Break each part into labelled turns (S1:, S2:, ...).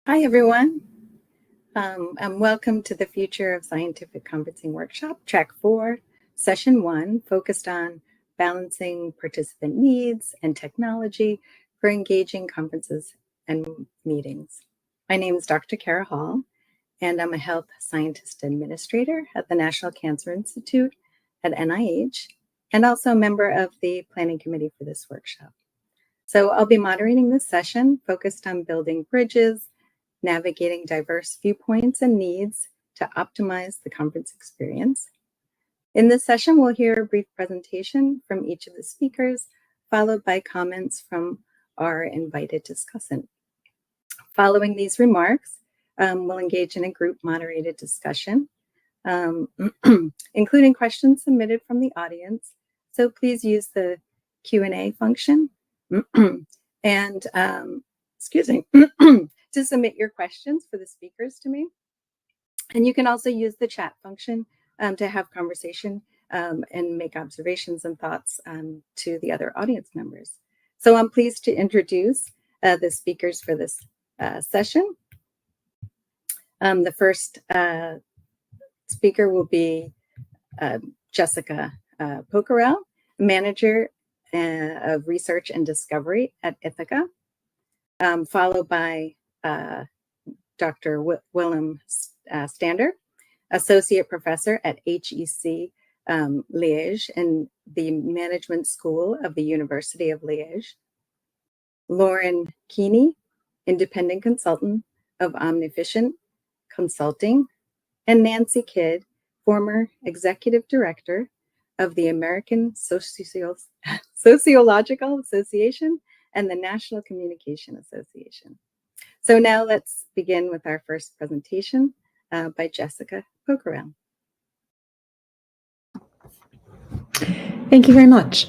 S1: Hi, everyone, and welcome to the Future of Scientific Conferencing Workshop, Track 4, Session 1, focused on balancing participant needs and technology for engaging conferences and meetings. My name is Dr. Kara Hall, and I'm a health scientist administrator at the National Cancer Institute at NIH, and also a member of the planning committee for this workshop. So I'll be moderating this session focused on building bridges, navigating diverse viewpoints and needs to optimize the conference experience. In this session, we'll hear a brief presentation from each of the speakers, followed by comments from our invited discussant. Following these remarks, we'll engage in a group moderated discussion, including questions submitted from the audience. So please use the Q&A function and to submit your questions for the speakers to me. And you can also use the chat function to have conversation and make observations and thoughts to the other audience members. So I'm pleased to introduce the speakers for this session. The first speaker will be Jessica Pokorel, Manager of Research and Discovery at Ithaca, followed by Dr. Willem Stander, Associate Professor at HEC Liège in the Management School of the University of Liège. Lauren Keeney, Independent Consultant of Omnificient Consulting, and Nancy Kidd, former Executive Director of the American Sociological Association and the National Communication Association. So now let's begin with our first presentation by Jessica Pokorel.
S2: Thank you very much.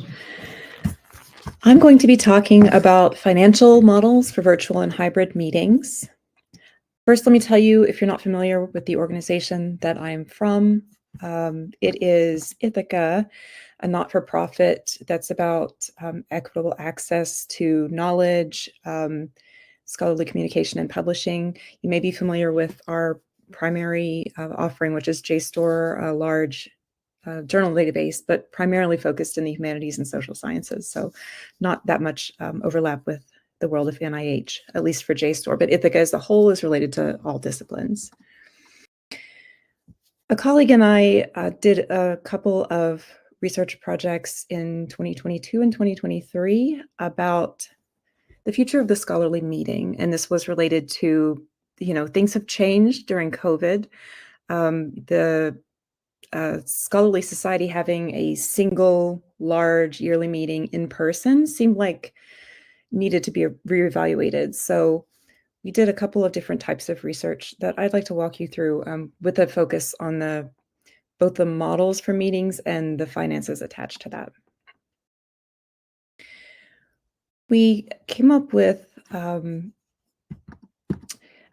S2: I'm going to be talking about financial models for virtual and hybrid meetings. First, let me tell you, if you're not familiar with the organization that I'm from, it is Ithaca, a not-for-profit that's about equitable access to knowledge, scholarly communication, and publishing. You may be familiar with our primary offering, which is JSTOR, a large journal database, but primarily focused in the humanities and social sciences. So not that much overlap with the world of NIH, at least for JSTOR, but Ithaca as a whole is related to all disciplines. A colleague and I did a couple of research projects in 2022 and 2023 about the future of the scholarly meeting. And this was related to, things have changed during COVID. The Scholarly Society having a single large yearly meeting in person seemed like needed to be reevaluated. So we did a couple of different types of research that I'd like to walk you through with a focus on both the models for meetings and the finances attached to that. We came up with a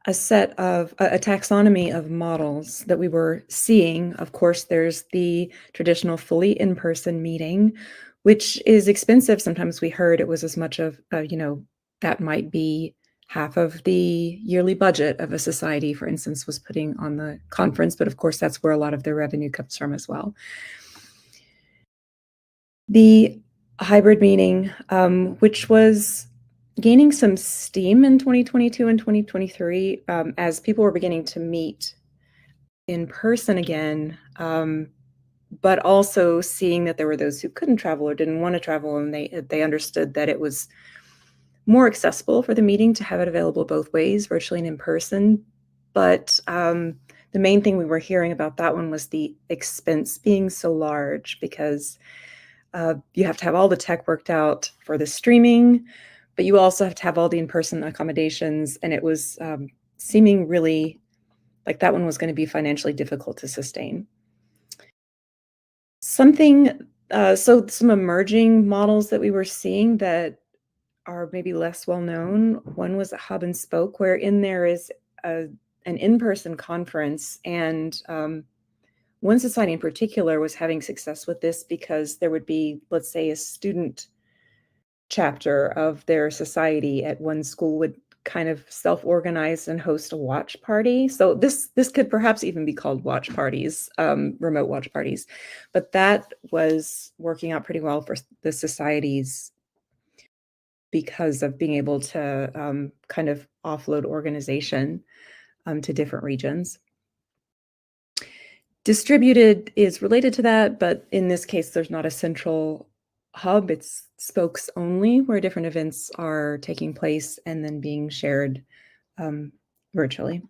S2: taxonomy of models that we were seeing. Of course, there's the traditional fully in-person meeting, which is expensive. Sometimes we heard it was as much of, that might be half of the yearly budget of a society, for instance, was putting on the conference. But of course, that's where a lot of their revenue comes from as well. The hybrid meeting, which was gaining some steam in 2022 and 2023 as people were beginning to meet in person again, but also seeing that there were those who couldn't travel or didn't want to travel, and they understood that it was more accessible for the meeting to have it available both ways, virtually and in person. But the main thing we were hearing about that one was the expense being so large, because you have to have all the tech worked out for the streaming, but you also have to have all the in-person accommodations. And it was seeming really like that one was going to be financially difficult to sustain. So some emerging models that we were seeing that are maybe less well known. One was a hub and spoke, where in there is an in-person conference, and one society in particular was having success with this because there would be, let's say, a student chapter of their society at one school would kind of self-organize and host a watch party. So this could perhaps even be called watch parties, remote watch parties. But that was working out pretty well for the societies because of being able to kind of offload organization to different regions. Distributed is related to that, but in this case, there's not a central hub. It's spokes only where different events are taking place and then being shared virtually.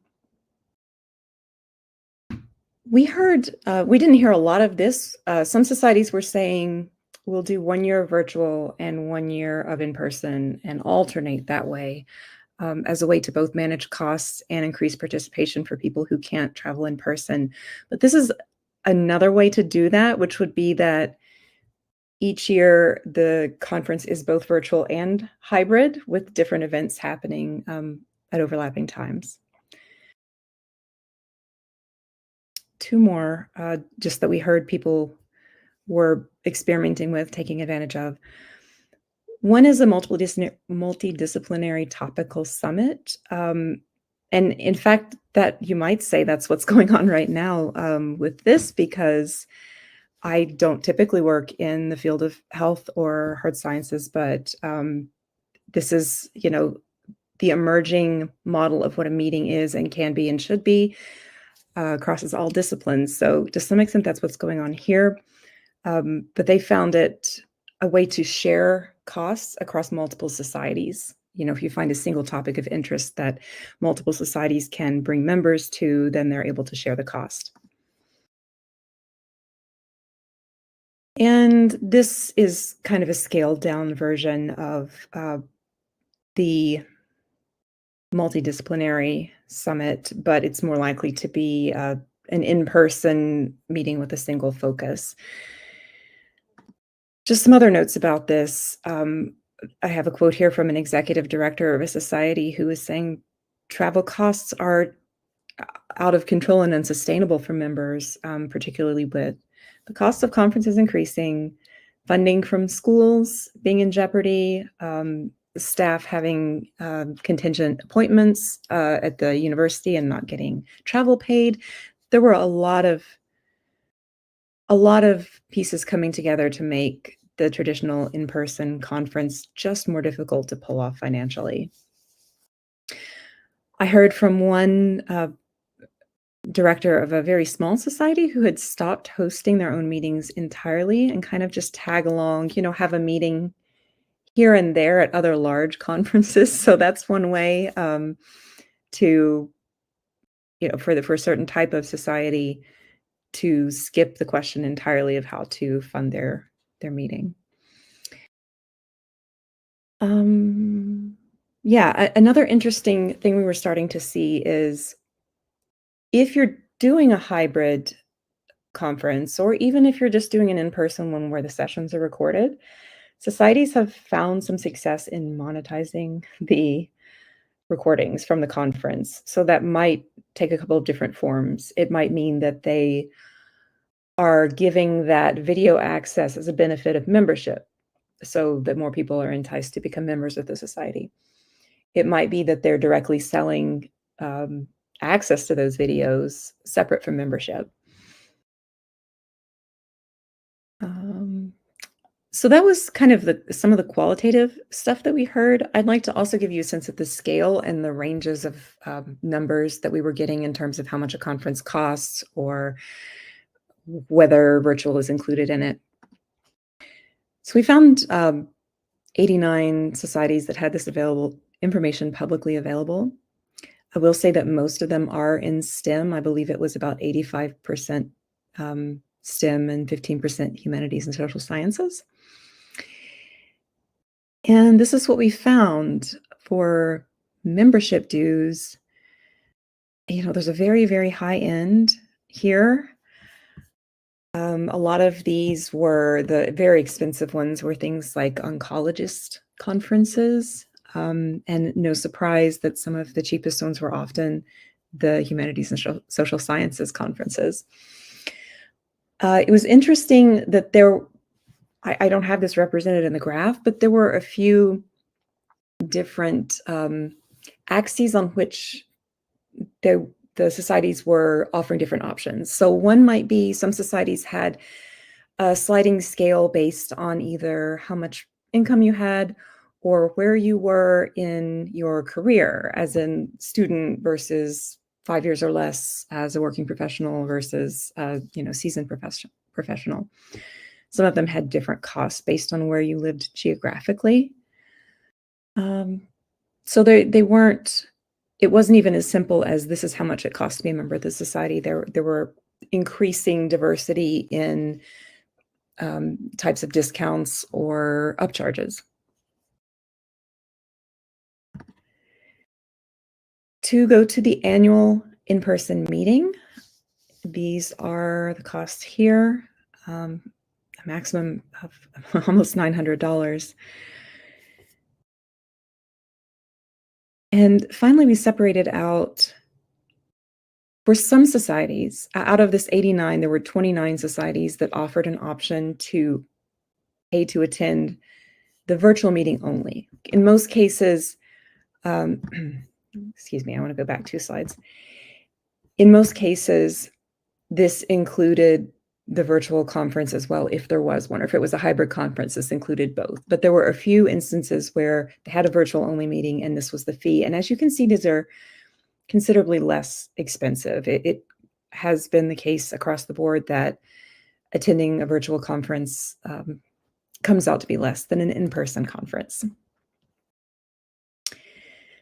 S2: We didn't hear a lot of this. Some societies were saying we'll do 1 year of virtual and 1 year of in-person and alternate that way as a way to both manage costs and increase participation for people who can't travel in person. But this is another way to do that, which would be that each year the conference is both virtual and hybrid with different events happening at overlapping times. 2 more, just that we heard people were experimenting with, taking advantage of. One is a multidisciplinary topical summit. And in fact, that you might say that's what's going on right now with this, because I don't typically work in the field of health or hard sciences, but this is, the emerging model of what a meeting is and can be and should be, crosses all disciplines. So to some extent, that's what's going on here. But they found it a way to share costs across multiple societies. If you find a single topic of interest that multiple societies can bring members to, then they're able to share the cost. And this is kind of a scaled down version of the multidisciplinary summit, but it's more likely to be an in-person meeting with a single focus. Just some other notes about this. I have a quote here from an executive director of a society who is saying travel costs are out of control and unsustainable for members, particularly with the cost of conferences increasing, funding from schools being in jeopardy, staff having contingent appointments at the university and not getting travel paid. There were a lot of pieces coming together to make the traditional in-person conference just more difficult to pull off financially. I heard from one director of a very small society who had stopped hosting their own meetings entirely and kind of just tag along, have a meeting here and there at other large conferences. So that's one way to, for a certain type of society, to skip the question entirely of how to fund their meeting. Another interesting thing we were starting to see is if you're doing a hybrid conference, or even if you're just doing an in-person one where the sessions are recorded, societies have found some success in monetizing the recordings from the conference. So that might take a couple of different forms. It might mean that they are giving that video access as a benefit of membership so that more people are enticed to become members of the society. It might be that they're directly selling access to those videos separate from membership. So that was kind of some of the qualitative stuff that we heard. I'd like to also give you a sense of the scale and the ranges of numbers that we were getting in terms of how much a conference costs or whether virtual is included in it. So we found 89 societies that had this information publicly available. I will say that most of them are in STEM. I believe it was about 85% STEM and 15% humanities and social sciences. And this is what we found for membership dues. There's a very, very high end here. A lot of these were the very expensive ones were things like oncologist conferences. And no surprise that some of the cheapest ones were often the humanities and social sciences conferences. It was interesting that I don't have this represented in the graph, but there were a few different axes on which the societies were offering different options. So one might be some societies had a sliding scale based on either how much income you had or where you were in your career, as in student versus 5 years or less as a working professional versus seasoned professional. Some of them had different costs based on where you lived geographically. So they weren't. It wasn't even as simple as this is how much it costs to be a member of the society. There were increasing diversity in types of discounts or upcharges. To go to the annual in-person meeting, these are the costs here, a maximum of almost $900. And finally, we separated out, for some societies, out of this 89, there were 29 societies that offered an option to pay to attend the virtual meeting only. In most cases, excuse me, I want to go back 2 slides. In most cases, this included the virtual conference as well, if there was one, or if it was a hybrid conference, this included both. But there were a few instances where they had a virtual only meeting and this was the fee. And as you can see, these are considerably less expensive. It has been the case across the board that attending a virtual conference comes out to be less than an in-person conference.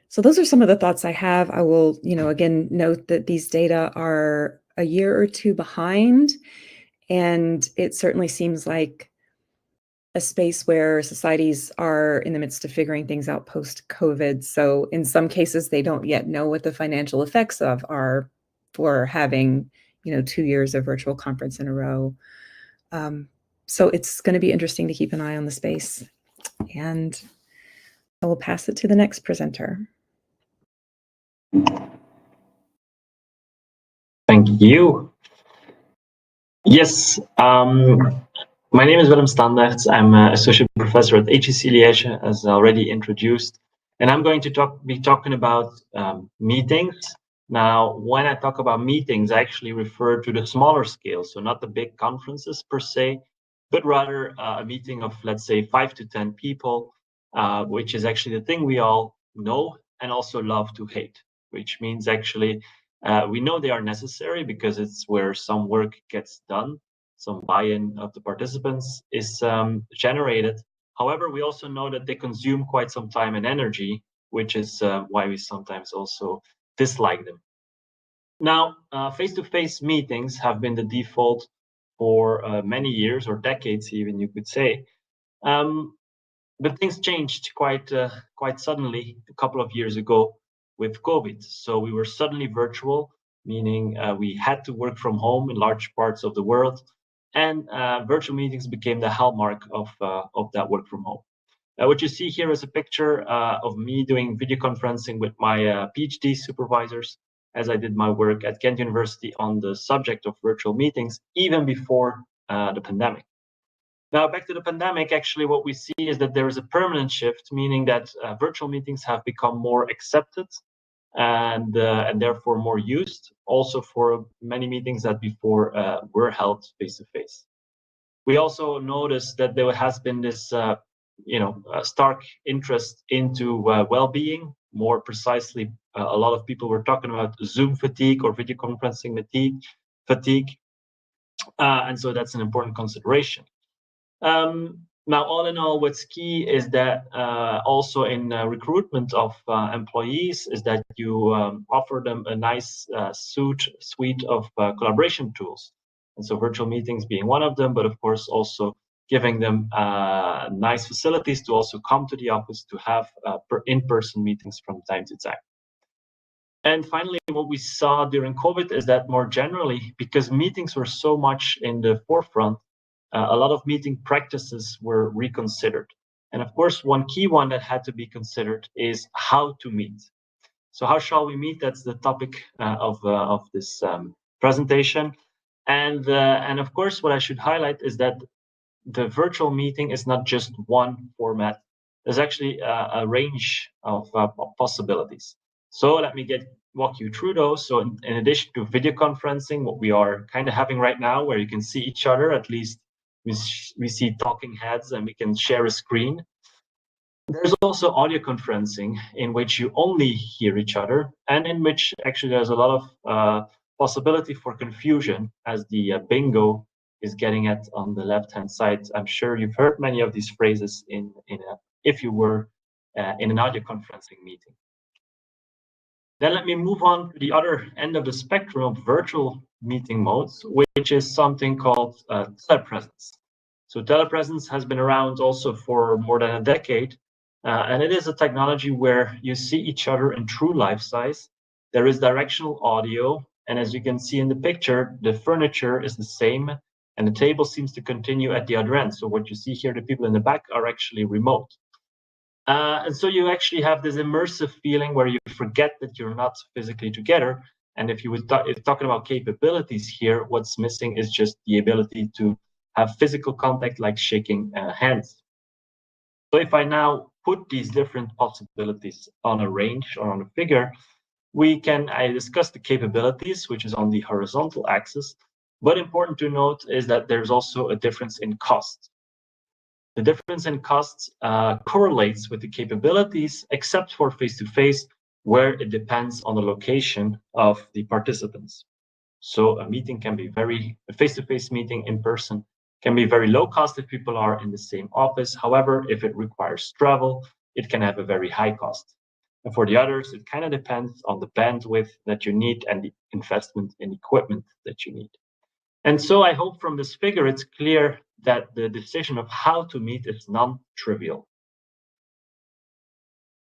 S2: So those are some of the thoughts I have. I will, again, note that these data are a year or 2 behind, and it certainly seems like a space where societies are in the midst of figuring things out post-COVID. So in some cases, they don't yet know what the financial effects of are for having, 2 years of virtual conference in a row. So it's going to be interesting to keep an eye on the space. And I will pass it to the next presenter.
S3: Thank you. Yes, my name is Willem Standaerts. I'm an associate professor at HEC Liège, as already introduced, and I'm going to be talking about meetings. Now, when I talk about meetings, I actually refer to the smaller scale, so not the big conferences per se, but rather a meeting of, let's say, 5 to 10 people, which is actually the thing we all know and also love to hate, which means actually we know they are necessary because it's where some work gets done, some buy-in of the participants is generated. However, we also know that they consume quite some time and energy, which is why we sometimes also dislike them. Now, face-to-face meetings have been the default for many years, or decades even, you could say. But things changed quite suddenly a couple of years ago with COVID. So we were suddenly virtual, meaning we had to work from home in large parts of the world, and virtual meetings became the hallmark of that work from home. What you see here is a picture of me doing video conferencing with my PhD supervisors, as I did my work at Ghent University on the subject of virtual meetings, even before the pandemic. Now, back to the pandemic, actually, what we see is that there is a permanent shift, meaning that virtual meetings have become more accepted and therefore more used, also for many meetings that before were held face-to-face. We also noticed that there has been this stark interest into well-being. More precisely, a lot of people were talking about Zoom fatigue or video conferencing fatigue. And so that's an important consideration. Now, all in all, what's key is that also in recruitment of employees is that you offer them a nice suite of collaboration tools. And so virtual meetings being one of them, but of course also giving them nice facilities to also come to the office to have in-person meetings from time to time. And finally, what we saw during COVID is that more generally, because meetings were so much in the forefront, a lot of meeting practices were reconsidered. And of course, one key one that had to be considered is how to meet. So how shall we meet? That's the topic of this presentation. And of course, what I should highlight is that the virtual meeting is not just one format there's actually a range of possibilities. So let me walk you through those. So in addition to video conferencing, what we are kind of having right now, where you can see each other, at least we see talking heads and we can share a screen. There's also audio conferencing, in which you only hear each other, and in which actually there's a lot of possibility for confusion, as the bingo is getting at on the left-hand side. I'm sure you've heard many of these phrases if you were in an audio conferencing meeting. Then let me move on to the other end of the spectrum of virtual meeting modes, which is something called telepresence. So telepresence has been around also for more than a decade, and it is a technology where you see each other in true life size. There is directional audio, and as you can see in the picture, the furniture is the same, and the table seems to continue at the other end. So what you see here, the people in the back are actually remote. And so you actually have this immersive feeling where you forget that you're not physically together. And if talking about capabilities here, what's missing is just the ability to have physical contact, like shaking hands. So if I now put these different possibilities on a range or on a figure, I discuss the capabilities, which is on the horizontal axis. But important to note is that there's also a difference in cost. The difference in costs correlates with the capabilities, except for face-to-face, where it depends on the location of the participants. So a face-to-face meeting in person can be very low cost if people are in the same office. However, if it requires travel, it can have a very high cost. And for the others, it kind of depends on the bandwidth that you need and the investment in equipment that you need. And so I hope from this figure, it's clear that the decision of how to meet is non-trivial.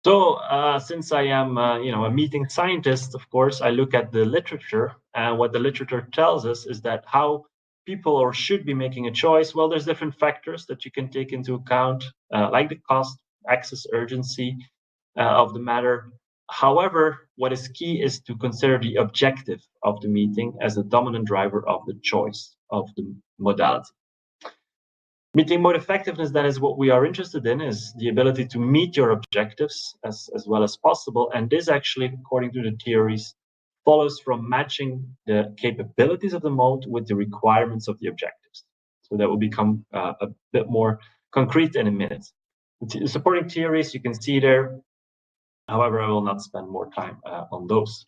S3: So since I am a meeting scientist, of course, I look at the literature, and what the literature tells us is that how people should be making a choice. Well, there's different factors that you can take into account, like the cost, access, urgency of the matter. However, what is key is to consider the objective of the meeting as a dominant driver of the choice of the modality. Meeting mode effectiveness, that is what we are interested in, is the ability to meet your objectives as well as possible. And this actually, according to the theories, follows from matching the capabilities of the mode with the requirements of the objectives. So that will become a bit more concrete in a minute. The supporting theories you can see there. However, I will not spend more time on those.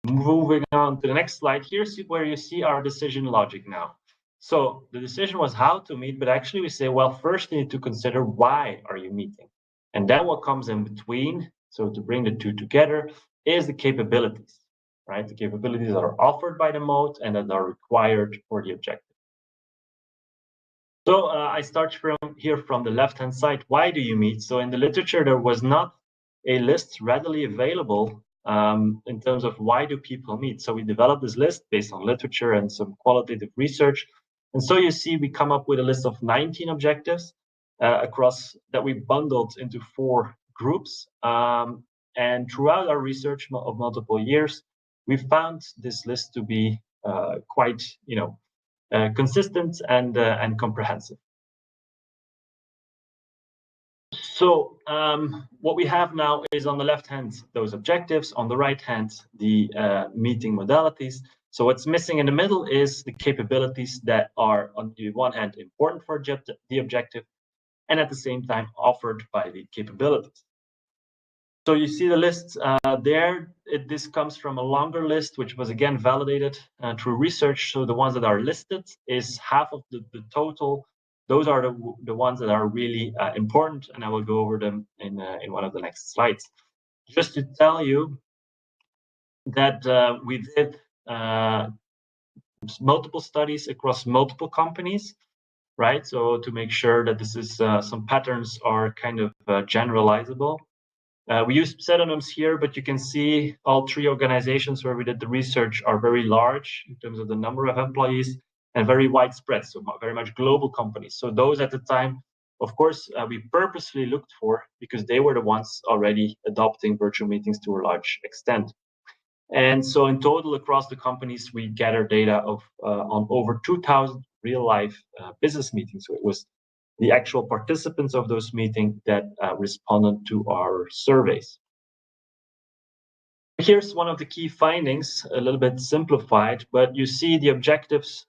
S3: Moving on to the next slide, here's where you see our decision logic now. So the decision was how to meet, but actually we say, well, first you need to consider why are you meeting? And then what comes in between, so to bring the two together, is the capabilities, right? The capabilities that are offered by the mode and that are required for the objective. So I start from the left-hand side. Why do you meet? So in the literature, there was not a list readily available in terms of why do people meet. So we developed this list based on literature and some qualitative research. And so you see, we come up with a list of 19 objectives that we bundled into 4 groups. And throughout our research of multiple years, we found this list to be quite, consistent and comprehensive. So what we have now is on the left hand, those objectives, on the right hand, the meeting modalities. So what's missing in the middle is the capabilities that are on the one hand important for the objective and at the same time offered by the capabilities. So you see the list there. This comes from a longer list, which was again validated through research. So the ones that are listed is half of the total. Those are the ones that are really important, and I will go over them in one of the next slides. Just to tell you that we did multiple studies across multiple companies, right? So to make sure that this is some patterns are kind of generalizable. We used pseudonyms here, but you can see all 3 organizations where we did the research are very large in terms of the number of employees and very widespread, so very much global companies. So those at the time, of course, we purposely looked for because they were the ones already adopting virtual meetings to a large extent. And so in total across the companies, we gathered data on over 2,000 real-life business meetings. So it was the actual participants of those meetings that responded to our surveys. Here's one of the key findings, a little bit simplified, but you see the objectives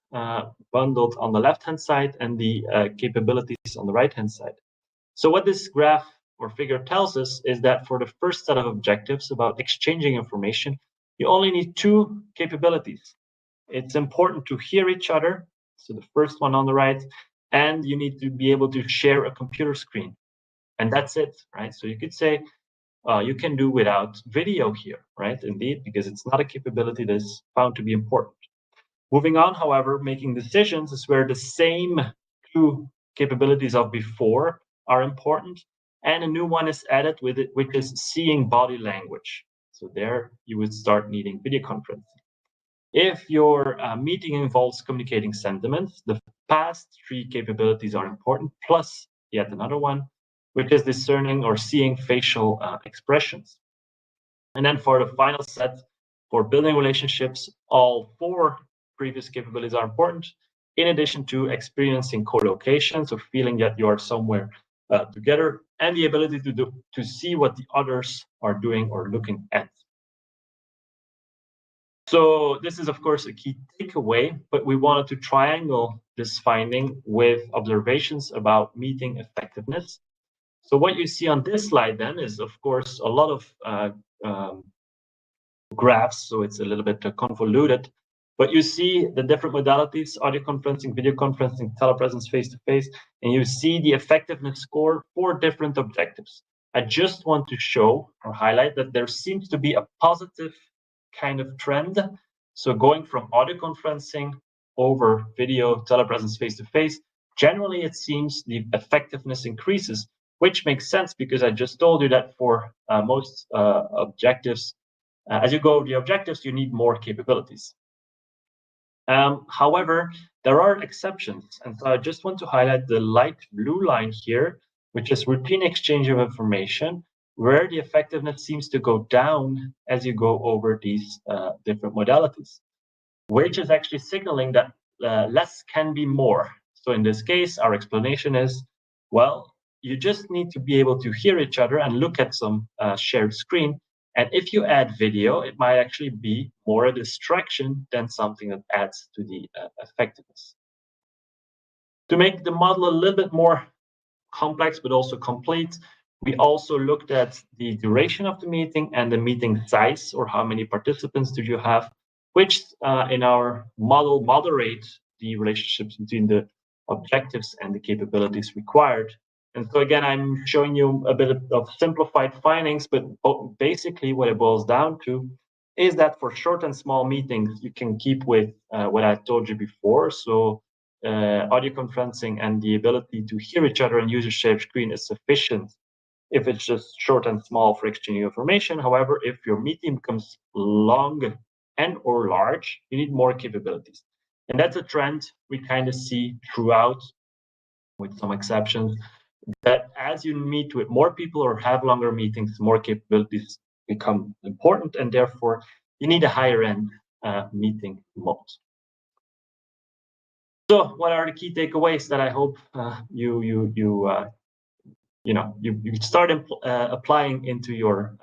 S3: bundled on the left-hand side and the capabilities on the right-hand side. So what this graph or figure tells us is that for the first set of objectives about exchanging information, you only need 2 capabilities. It's important to hear each other, so the first one on the right, and you need to be able to share a computer screen. And that's it, right? So you could say, you can do without video here, right? Indeed, because it's not a capability that is found to be important. Moving on, however, making decisions is where the same 2 capabilities of before are important, and a new one is added with it, which is seeing body language. So there you would start needing video conferencing. If your meeting involves communicating sentiments, the past 3 capabilities are important, plus yet another one, which is discerning or seeing facial expressions. And then for the final set, for building relationships, all 4 previous capabilities are important, in addition to experiencing co-location, so feeling that you are somewhere together, and the ability to see what the others are doing or looking at. So this is, of course, a key takeaway, but we wanted to triangle this finding with observations about meeting effectiveness. So what you see on this slide then is, of course, a lot of graphs, so it's a little bit convoluted, but you see the different modalities: audio conferencing, video conferencing, telepresence, face-to-face, and you see the effectiveness score for different objectives. I just want to show or highlight that there seems to be a positive kind of trend. So going from audio conferencing over video, telepresence, face-to-face, generally it seems the effectiveness increases, which makes sense because I just told you that for most objectives, as you go the objectives, you need more capabilities. However, there are exceptions, and so I just want to highlight the light blue line here, which is routine exchange of information, where the effectiveness seems to go down as you go over these different modalities, which is actually signaling that less can be more. So in this case, our explanation is, well, you just need to be able to hear each other and look at some shared screen. And if you add video, it might actually be more a distraction than something that adds to the effectiveness. To make the model a little bit more complex, but also complete, we also looked at the duration of the meeting and the meeting size, or how many participants do you have, which in our model moderate the relationships between the objectives and the capabilities required. And so again, I'm showing you a bit of simplified findings, but basically what it boils down to is that for short and small meetings, you can keep with what I told you before. So audio conferencing and the ability to hear each other and use a shared screen is sufficient if it's just short and small for exchanging information. However, if your meeting becomes long and or large, you need more capabilities. And that's a trend we kind of see throughout, with some exceptions, that as you meet with more people or have longer meetings, more capabilities become important, and therefore you need a higher end meeting mode. So what are the key takeaways that I hope you start applying into your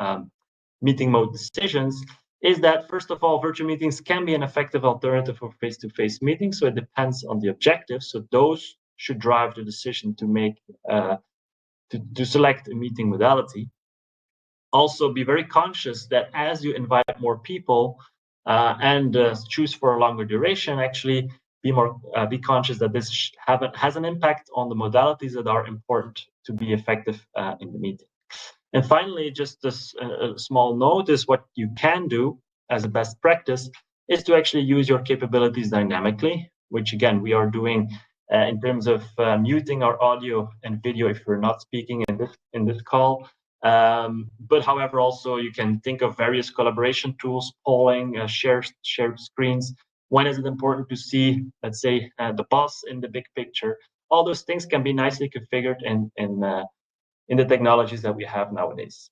S3: meeting mode decisions? Is that, first of all, virtual meetings can be an effective alternative for face-to-face meetings. So it depends on the objectives. So those should drive the decision to make to select a meeting modality. Also, be very conscious that as you invite more people and choose for a longer duration, actually be conscious that this has an impact on the modalities that are important to be effective in the meeting. And finally, just a small note is what you can do as a best practice is to actually use your capabilities dynamically, which again, we are doing in terms of muting our audio and video if we're not speaking in this call. But however, also you can think of various collaboration tools, polling, shared screens. When is it important to see, let's say, the boss in the big picture? All those things can be nicely configured in the technologies that we have nowadays.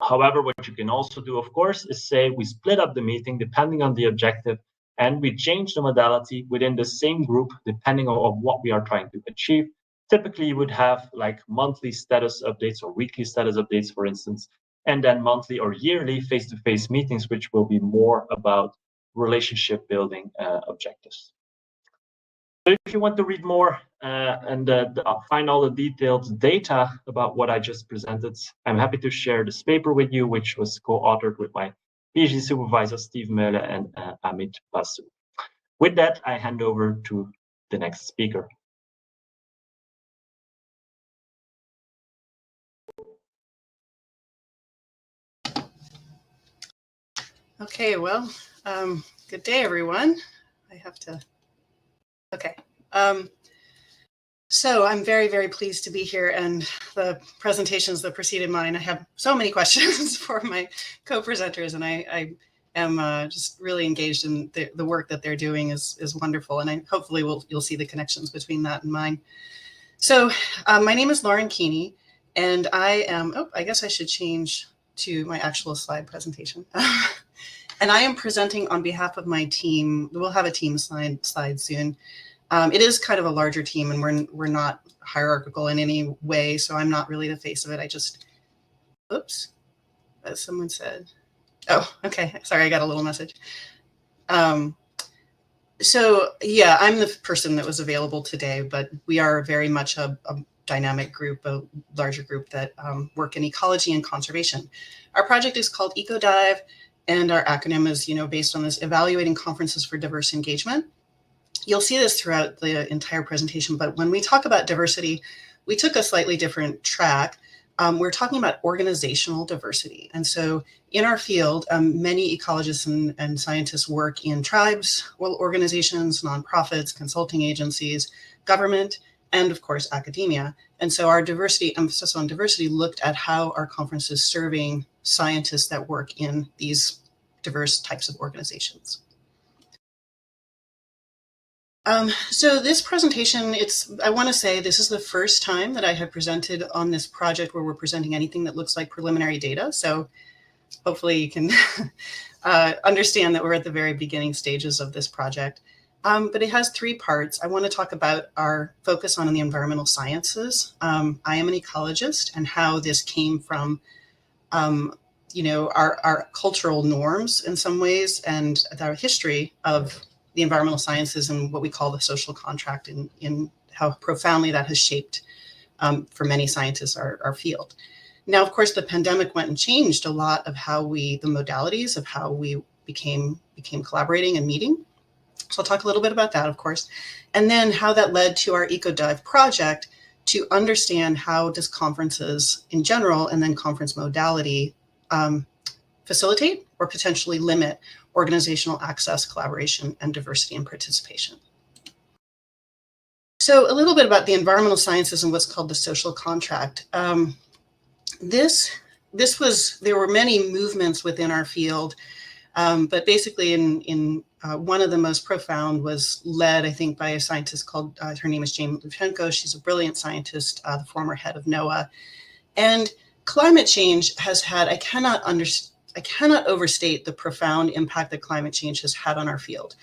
S3: However, what you can also do, of course, is say we split up the meeting depending on the objective, and we change the modality within the same group depending on what we are trying to achieve. Typically, you would have like monthly status updates or weekly status updates, for instance, and then monthly or yearly face-to-face meetings, which will be more about relationship building objectives. So if you want to read more and find all the detailed data about what I just presented, I'm happy to share this paper with you, which was co-authored with my PhD supervisor, Steve Meule and Amit Basu. With that, I hand over to the next speaker.
S4: Okay, well, good day, everyone. I have to, okay. So I'm very, very pleased to be here, and the presentations that preceded mine, I have so many questions for my co-presenters, and I am just really engaged in the work that they're doing is wonderful, and hopefully you'll see the connections between that and mine. So my name is Lauren Keeney, and I am, I guess I should change to my actual slide presentation. And I am presenting on behalf of my team. We'll have a team slide soon. It is kind of a larger team, and we're not hierarchical in any way, so I'm not really the face of it. I just, oops, as someone said. Oh, okay, sorry, I got a little message. So yeah, I'm the person that was available today, but we are very much a dynamic group, a larger group that work in ecology and conservation. Our project is called EcoDive, and our acronym is, based on this, Evaluating Conferences for Diverse Engagement. You'll see this throughout the entire presentation, but when we talk about diversity, we took a slightly different track. We're talking about organizational diversity. And so in our field, many ecologists and scientists work in tribes, organizations, nonprofits, consulting agencies, government, and of course, academia. And so our emphasis on diversity looked at how our conference is serving scientists that work in these diverse types of organizations. So this presentation, I want to say this is the first time that I have presented on this project where we're presenting anything that looks like preliminary data. So hopefully you can understand that we're at the very beginning stages of this project. But it has three parts. I want to talk about our focus on the environmental sciences. I am an ecologist, and how this came from our cultural norms in some ways, and our history of the environmental sciences and what we call the social contract, in how profoundly that has shaped, for many scientists, our field. Now, of course, the pandemic went and changed a lot of the modalities of how we became collaborating and meeting. So I'll talk a little bit about that, of course, and then how that led to our EcoDive project to understand how does conferences in general, and then conference modality, facilitate or potentially limit organizational access, collaboration, and diversity and participation. So a little bit about the environmental sciences and what's called the social contract. There were many movements within our field, but basically one of the most profound was led, I think, by a scientist called, her name is Jane Luchenko. She's a brilliant scientist, the former head of NOAA. And climate change has had, I cannot overstate the profound impact that climate change has had on our field.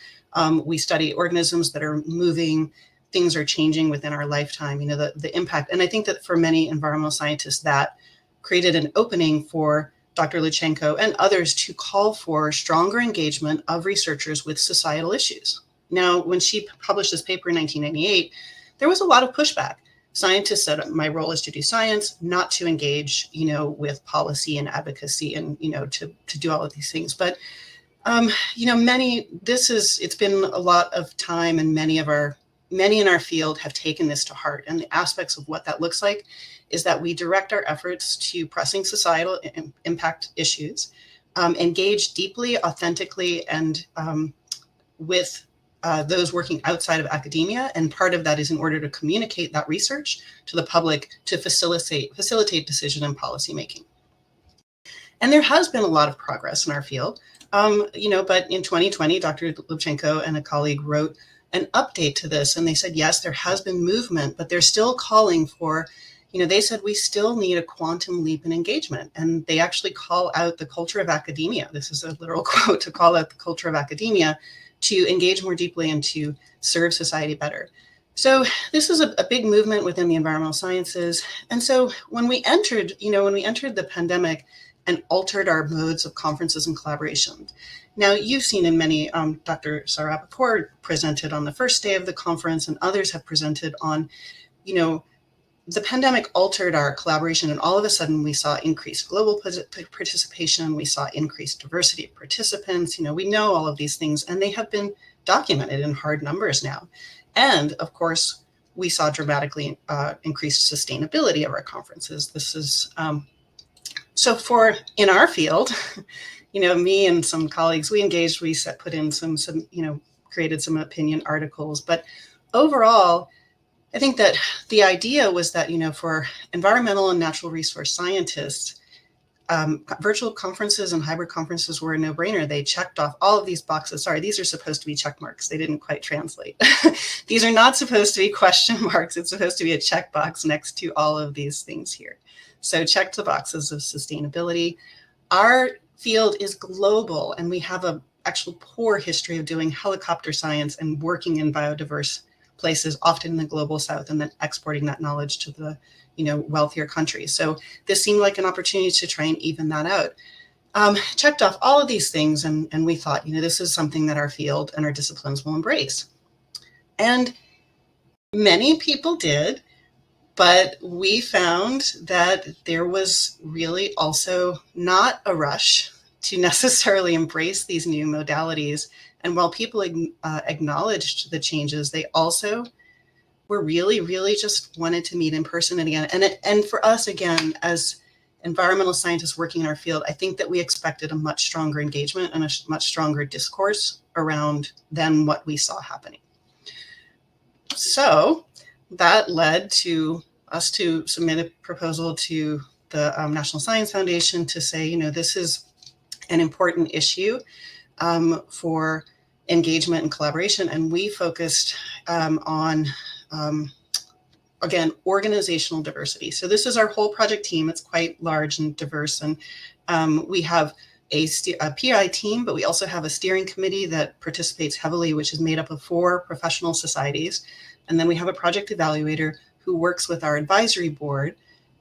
S4: We study organisms that are moving, things are changing within our lifetime, the impact. And I think that for many environmental scientists, that created an opening for Dr. Luchenko and others to call for stronger engagement of researchers with societal issues. Now, when she published this paper in 1998, there was a lot of pushback. Scientists said, my role is to do science, not to engage, with policy and advocacy and, to do all of these things. But, it's been a lot of time, and many in our field have taken this to heart. And the aspects of what that looks like is that we direct our efforts to pressing societal impact issues, engage deeply, authentically, and with those working outside of academia. And part of that is in order to communicate that research to the public to facilitate decision and policy making. And there has been a lot of progress in our field, but in 2020, Dr. Luchenko and a colleague wrote an update to this, and they said, yes, there has been movement, but they're still calling for, they said we still need a quantum leap in engagement. And they actually call out the culture of academia. This is a literal quote, to call out the culture of academia to engage more deeply and to serve society better. So this is a big movement within the environmental sciences. And so when we entered the pandemic and altered our modes of conferences and collaboration, now you've seen in many, Dr. Sarah Rappaport presented on the first day of the conference, and others have presented on, the pandemic altered our collaboration, and all of a sudden we saw increased global participation. We saw increased diversity of participants. We know all of these things, and they have been documented in hard numbers now. And of course, we saw dramatically increased sustainability of our conferences. This is so in our field, me and some colleagues, we engaged, put in some created some opinion articles, but overall, I think that the idea was that, for environmental and natural resource scientists, virtual conferences and hybrid conferences were a no-brainer. They checked off all of these boxes. Sorry, these are supposed to be check marks. They didn't quite translate. These are not supposed to be question marks. It's supposed to be a checkbox next to all of these things here. So check the boxes of sustainability. Our field is global, and we have an actual poor history of doing helicopter science and working in biodiverse places, often in the global south, and then exporting that knowledge to the wealthier countries. So this seemed like an opportunity to try and even that out. Checked off all of these things, and we thought, this is something that our field and our disciplines will embrace. And many people did, but we found that there was really also not a rush to necessarily embrace these new modalities. And while people acknowledged the changes, they also were really, really just wanted to meet in person again. And for us, again, as environmental scientists working in our field, I think that we expected a much stronger engagement and a much stronger discourse around than what we saw happening. So that led to us to submit a proposal to the National Science Foundation to say, this is an important issue for engagement and collaboration. And we focused on, again, organizational diversity. So this is our whole project team. It's quite large and diverse. And we have a PI team, but we also have a steering committee that participates heavily, which is made up of 4 professional societies. And then we have a project evaluator who works with our advisory board.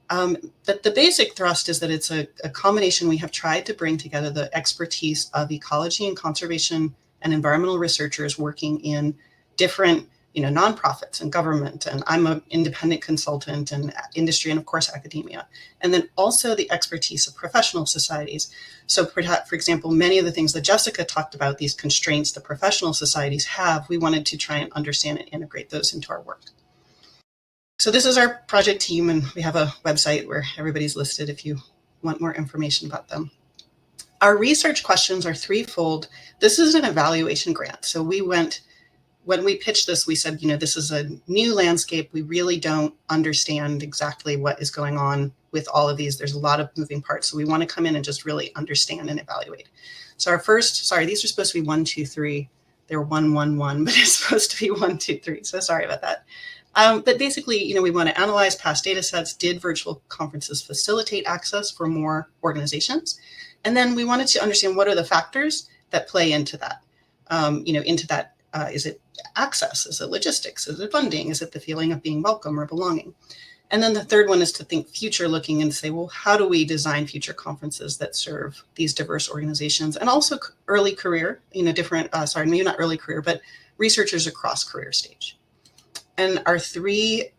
S4: But the basic thrust is that it's a combination. We have tried to bring together the expertise of ecology and conservation and environmental researchers working in different, nonprofits and government. And I'm an independent consultant and industry, and of course, academia. And then also the expertise of professional societies. So for example, many of the things that Jessica talked about, these constraints that professional societies have, we wanted to try and understand and integrate those into our work. So this is our project team, and we have a website where everybody's listed if you want more information about them. Our research questions are threefold. This is an evaluation grant. So when we pitched this, we said, this is a new landscape. We really don't understand exactly what is going on with all of these. There's a lot of moving parts. So we want to come in and just really understand and evaluate. So our first, these are supposed to be 1, 2, 3. They're 1, 1, 1, but it's supposed to be 1, 2, 3. So sorry about that. But basically, we want to analyze past data sets. Did virtual conferences facilitate access for more organizations? And then we wanted to understand what are the factors that play into that, is it access? Is it logistics? Is it funding? Is it the feeling of being welcome or belonging? And then the third one is to think future looking and say, well, how do we design future conferences that serve these diverse organizations and also early career, maybe not early career, but researchers across career stage. And our 3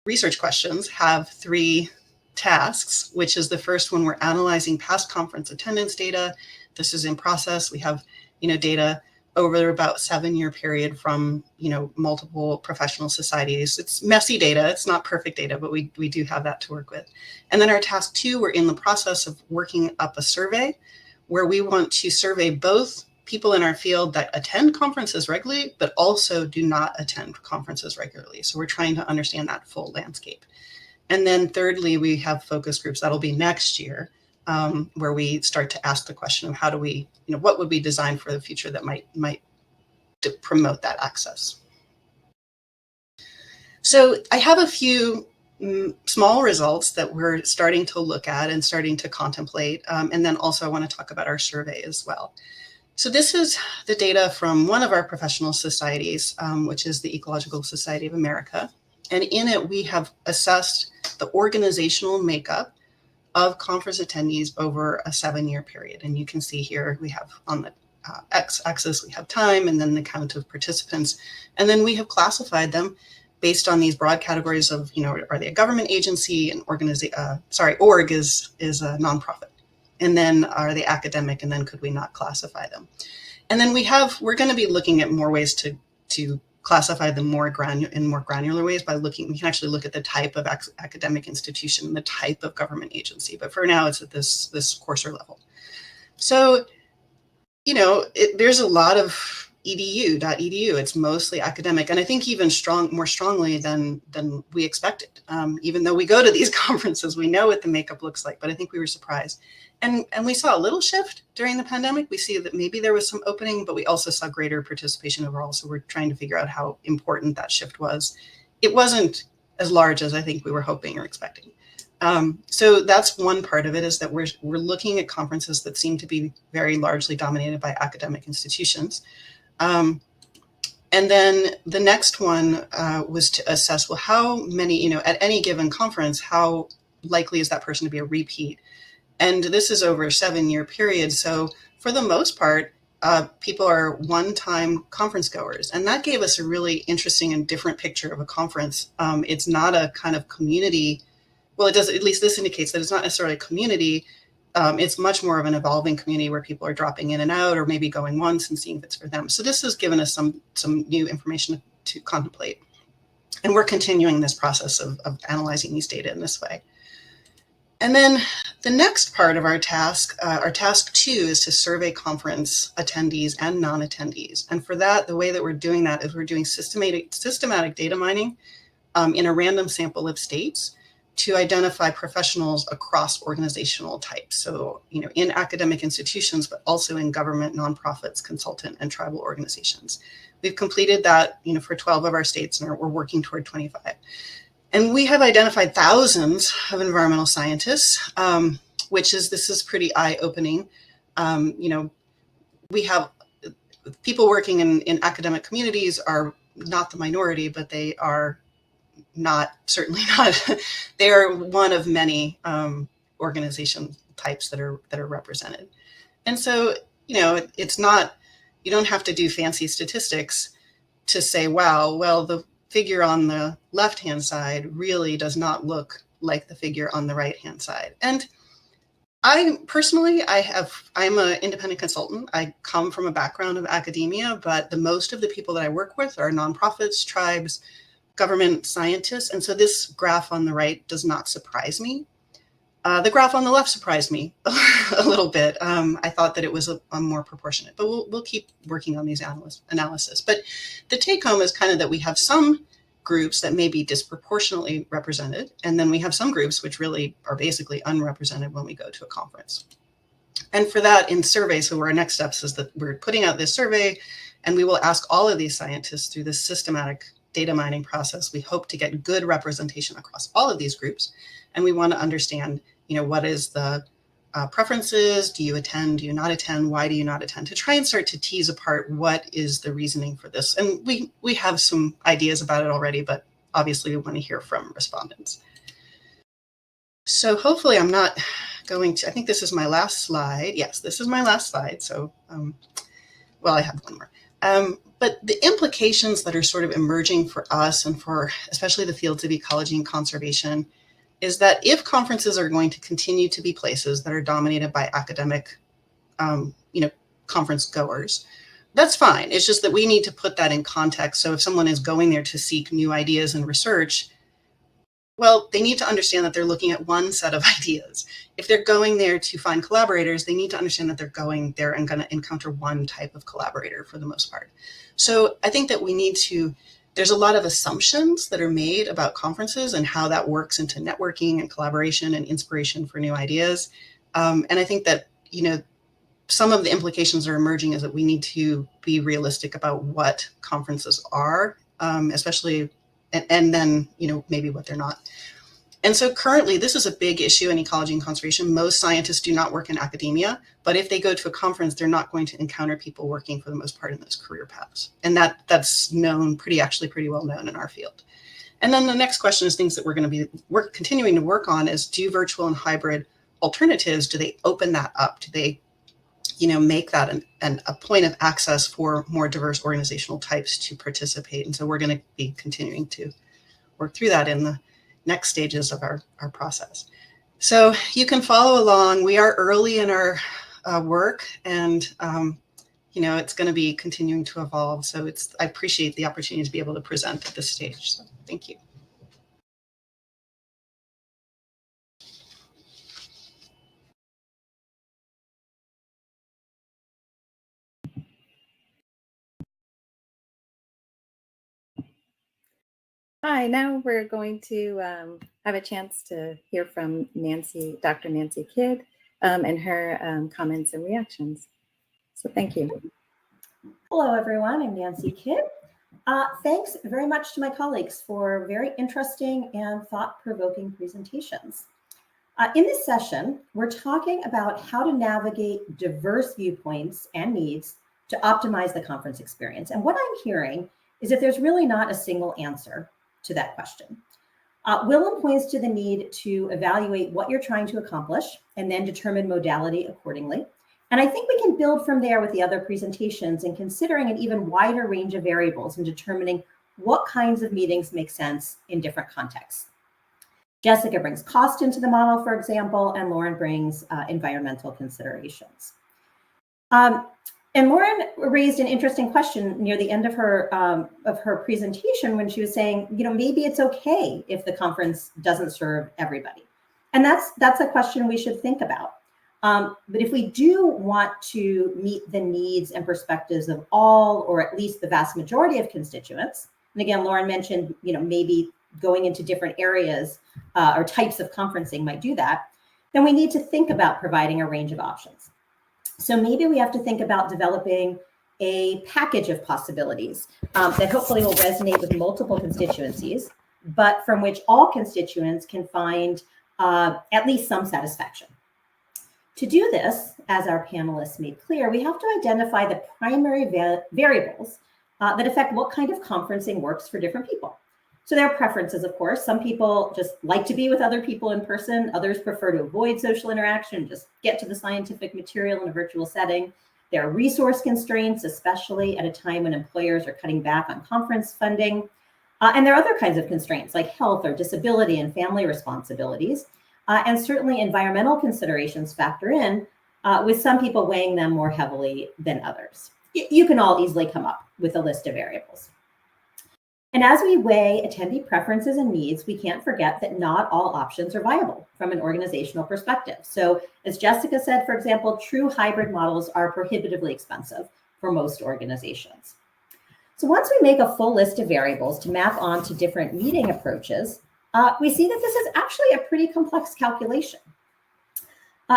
S4: research questions have 3 tasks, which is the first one, we're analyzing past conference attendance data. This is in process. We have, data over about 7-year period from, multiple professional societies. It's messy data. It's not perfect data, but we do have that to work with. And then our task 2, we're in the process of working up a survey where we want to survey both people in our field that attend conferences regularly, but also do not attend conferences regularly. So we're trying to understand that full landscape. And then thirdly, we have focus groups. That'll be next year, where we start to ask the question of how do we, what would we design for the future that might promote that access. So I have a few small results that we're starting to look at and starting to contemplate. And then also I want to talk about our survey as well. So this is the data from one of our professional societies, which is the Ecological Society of America. And in it, we have assessed the organizational makeup of conference attendees over a 7-year period. And you can see here, we have on the x-axis, we have time, and then the count of participants. And then we have classified them based on these broad categories of, are they a government agency, an org is a nonprofit. And then are they academic, and then could we not classify them? And then we're going to be looking at more ways to classify them in more granular ways by we can actually look at the type of academic institution, the type of government agency. But for now, it's at this coarser level. So, there's a lot of edu.edu. It's mostly academic, and I think even more strongly than we expected. Even though we go to these conferences, we know what the makeup looks like, but I think we were surprised. And we saw a little shift during the pandemic. We see that maybe there was some opening, but we also saw greater participation overall. So we're trying to figure out how important that shift was. It wasn't as large as I think we were hoping or expecting. So that's one part of it, is that we're looking at conferences that seem to be very largely dominated by academic institutions. And then the next one was to assess, well, how many, at any given conference, how likely is that person to be a repeat? And this is over a 7-year period. So for the most part, people are one-time conference goers. And that gave us a really interesting and different picture of a conference. It's not a kind of community. Well, it does, at least this indicates that it's not necessarily a community. It's much more of an evolving community where people are dropping in and out, or maybe going once and seeing if it's for them. So this has given us some new information to contemplate. And we're continuing this process of analyzing these data in this way. And then the next part of our task 2, is to survey conference attendees and non-attendees. And for that, the way that we're doing that is we're doing systematic data mining in a random sample of states to identify professionals across organizational types. So, in academic institutions, but also in government, nonprofits, consultant, and tribal organizations. We've completed that, for 12 of our states, and we're working toward 25. And we have identified thousands of environmental scientists, this is pretty eye-opening. We have people working in academic communities are not the minority, but they are certainly not, they are one of many organization types that are represented. And so, it's not, you don't have to do fancy statistics to say, wow, well, the figure on the left-hand side really does not look like the figure on the right-hand side. And I personally, I'm an independent consultant. I come from a background of academia, but the most of the people that I work with are nonprofits, tribes, government scientists. And so this graph on the right does not surprise me. The graph on the left surprised me a little bit. I thought that it was a more proportionate, but we'll keep working on these analysis. But the take home is kind of that we have some groups that may be disproportionately represented, and then we have some groups which really are basically unrepresented when we go to a conference. And for that, in surveys, so our next steps is that we're putting out this survey, and we will ask all of these scientists through this systematic data mining process. We hope to get good representation across all of these groups, and we want to understand, what is the preferences? Do you attend? Do you not attend? Why do you not attend? To try and start to tease apart what is the reasoning for this. And we have some ideas about it already, but obviously we want to hear from respondents. So hopefully I'm not going to, I think this is my last slide. Yes, this is my last slide. So, well, I have one more. But the implications that are sort of emerging for us and for especially the fields of ecology and conservation is that if conferences are going to continue to be places that are dominated by academic, conference goers, that's fine. It's just that we need to put that in context. So if someone is going there to seek new ideas and research, well, they need to understand that they're looking at one set of ideas. If they're going there to find collaborators, they need to understand that they're going there and going to encounter one type of collaborator for the most part. So I think that we need to, there's a lot of assumptions that are made about conferences and how that works into networking and collaboration and inspiration for new ideas. And I think that, some of the implications are emerging is that we need to be realistic about what conferences are, especially, and then, maybe what they're not. And so currently, this is a big issue in ecology and conservation. Most scientists do not work in academia, but if they go to a conference, they're not going to encounter people working for the most part in those career paths. And that's known, actually pretty well known in our field. And then the next question is things that we're going to be continuing to work on is, do virtual and hybrid alternatives, do they open that up? Do they make that a point of access for more diverse organizational types to participate? And so we're going to be continuing to work through that in the next stages of our process. So you can follow along. We are early in our work, and it's going to be continuing to evolve. So I appreciate the opportunity to be able to present at this stage. So thank you.
S1: Hi, now we're going to have a chance to hear from Dr. Nancy Kidd, and her comments and reactions. So thank you.
S5: Hello, everyone. I'm Nancy Kidd. Thanks very much to my colleagues for very interesting and thought-provoking presentations. In this session, we're talking about how to navigate diverse viewpoints and needs to optimize the conference experience. And what I'm hearing is that there's really not a single answer to that question. Willem points to the need to evaluate what you're trying to accomplish and then determine modality accordingly. And I think we can build from there with the other presentations and considering an even wider range of variables and determining what kinds of meetings make sense in different contexts. Jessica brings cost into the model, for example, and Lauren brings environmental considerations. And Lauren raised an interesting question near the end of her presentation when she was saying, maybe it's okay if the conference doesn't serve everybody. And that's a question we should think about. But if we do want to meet the needs and perspectives of all, or at least the vast majority of constituents, and again, Lauren mentioned, maybe going into different areas or types of conferencing might do that, then we need to think about providing a range of options. So maybe we have to think about developing a package of possibilities that hopefully will resonate with multiple constituencies, but from which all constituents can find at least some satisfaction. To do this, as our panelists made clear, we have to identify the primary variables that affect what kind of conferencing works for different people. So there are preferences, of course. Some people just like to be with other people in person. Others prefer to avoid social interaction, just get to the scientific material in a virtual setting. There are resource constraints, especially at a time when employers are cutting back on conference funding. And there are other kinds of constraints like health or disability and family responsibilities. And certainly environmental considerations factor in, with some people weighing them more heavily than others. You can all easily come up with a list of variables. And as we weigh attendee preferences and needs, we can't forget that not all options are viable from an organizational perspective. So as Jessica said, for example, true hybrid models are prohibitively expensive for most organizations. So once we make a full list of variables to map onto different meeting approaches, we see that this is actually a pretty complex calculation.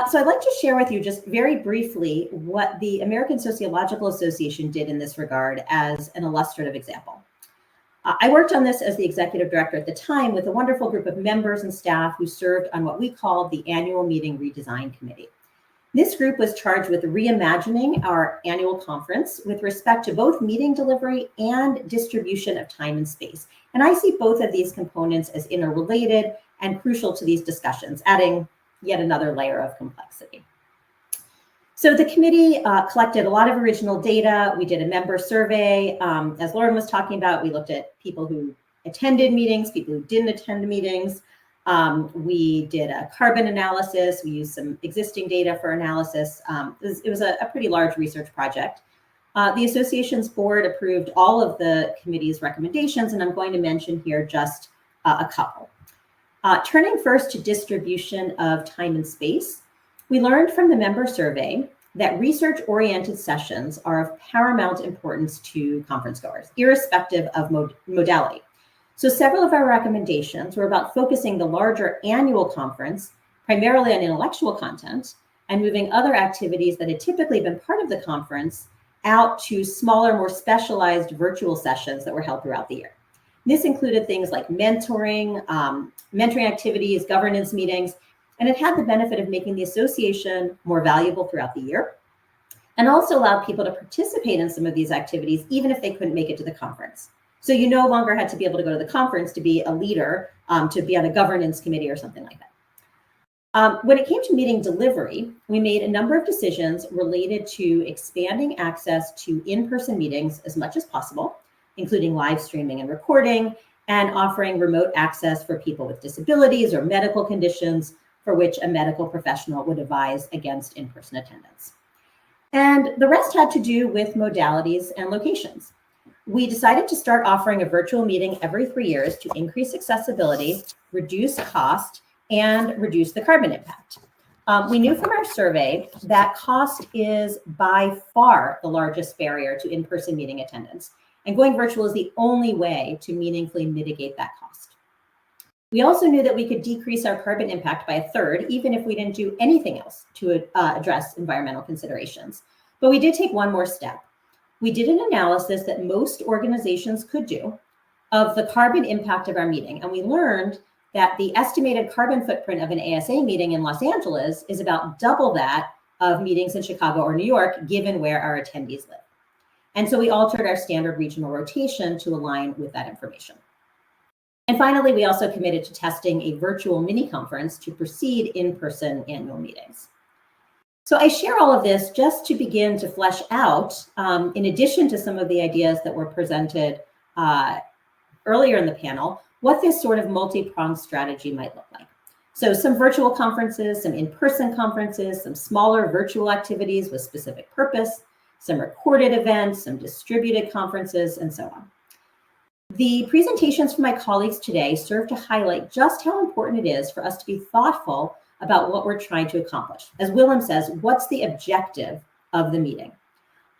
S5: So I'd like to share with you just very briefly what the American Sociological Association did in this regard as an illustrative example. I worked on this as the executive director at the time with a wonderful group of members and staff who served on what we called the Annual Meeting Redesign Committee. This group was charged with reimagining our annual conference with respect to both meeting delivery and distribution of time and space. And I see both of these components as interrelated and crucial to these discussions, adding yet another layer of complexity. So the committee collected a lot of original data. We did a member survey. As Lauren was talking about, we looked at people who attended meetings, people who didn't attend meetings. We did a carbon analysis. We used some existing data for analysis. It was a pretty large research project. The association's board approved all of the committee's recommendations, and I'm going to mention here just a couple. Turning first to distribution of time and space, we learned from the member survey that research-oriented sessions are of paramount importance to conference goers, irrespective of modality. So several of our recommendations were about focusing the larger annual conference primarily on intellectual content and moving other activities that had typically been part of the conference out to smaller, more specialized virtual sessions that were held throughout the year. This included things like mentoring, mentoring activities, governance meetings, and it had the benefit of making the association more valuable throughout the year, and also allowed people to participate in some of these activities, even if they couldn't make it to the conference. So you no longer had to be able to go to the conference to be a leader, to be on a governance committee or something like that. When it came to meeting delivery, we made a number of decisions related to expanding access to in-person meetings as much as possible, including live streaming and recording, and offering remote access for people with disabilities or medical conditions for which a medical professional would advise against in-person attendance. And the rest had to do with modalities and locations. We decided to start offering a virtual meeting every 3 years to increase accessibility, reduce cost, and reduce the carbon impact. We knew from our survey that cost is by far the largest barrier to in-person meeting attendance, and going virtual is the only way to meaningfully mitigate that cost. We also knew that we could decrease our carbon impact by 1/3, even if we didn't do anything else to address environmental considerations. But we did take one more step. We did an analysis that most organizations could do of the carbon impact of our meeting. And we learned that the estimated carbon footprint of an ASA meeting in Los Angeles is about double that of meetings in Chicago or New York, given where our attendees live. And so we altered our standard regional rotation to align with that information. And finally, we also committed to testing a virtual mini conference to precede in-person annual meetings. So I share all of this just to begin to flesh out, in addition to some of the ideas that were presented earlier in the panel, what this sort of multi-pronged strategy might look like. So some virtual conferences, some in-person conferences, some smaller virtual activities with specific purpose, some recorded events, some distributed conferences, and so on. The presentations from my colleagues today serve to highlight just how important it is for us to be thoughtful about what we're trying to accomplish. As Willem says, what's the objective of the meeting?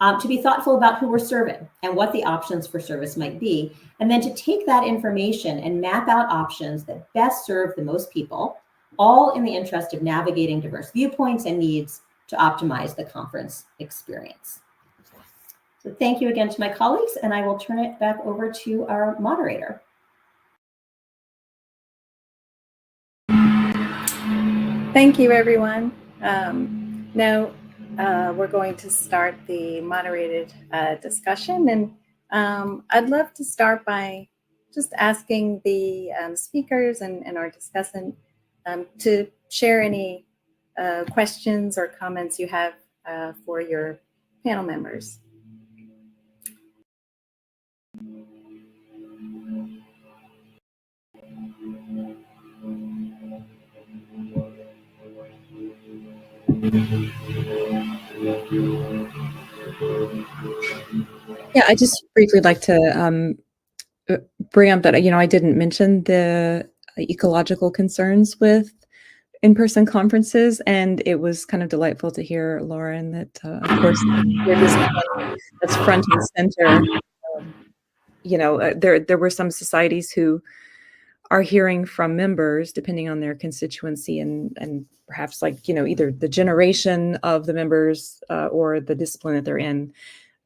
S5: To be thoughtful about who we're serving and what the options for service might be, and then to take that information and map out options that best serve the most people, all in the interest of navigating diverse viewpoints and needs to optimize the conference experience. So thank you again to my colleagues, and I will turn it back over to our moderator.
S1: Thank you, everyone. Now we're going to start the moderated discussion, and I'd love to start by just asking the speakers and our discussant to share any questions or comments you have for your panel members.
S2: Yeah, I just briefly like to bring up that, I didn't mention the ecological concerns with in-person conferences, and it was kind of delightful to hear, Lauren, that of course that's front and center. There were some societies who are hearing from members, depending on their constituency and perhaps either the generation of the members or the discipline that they're in,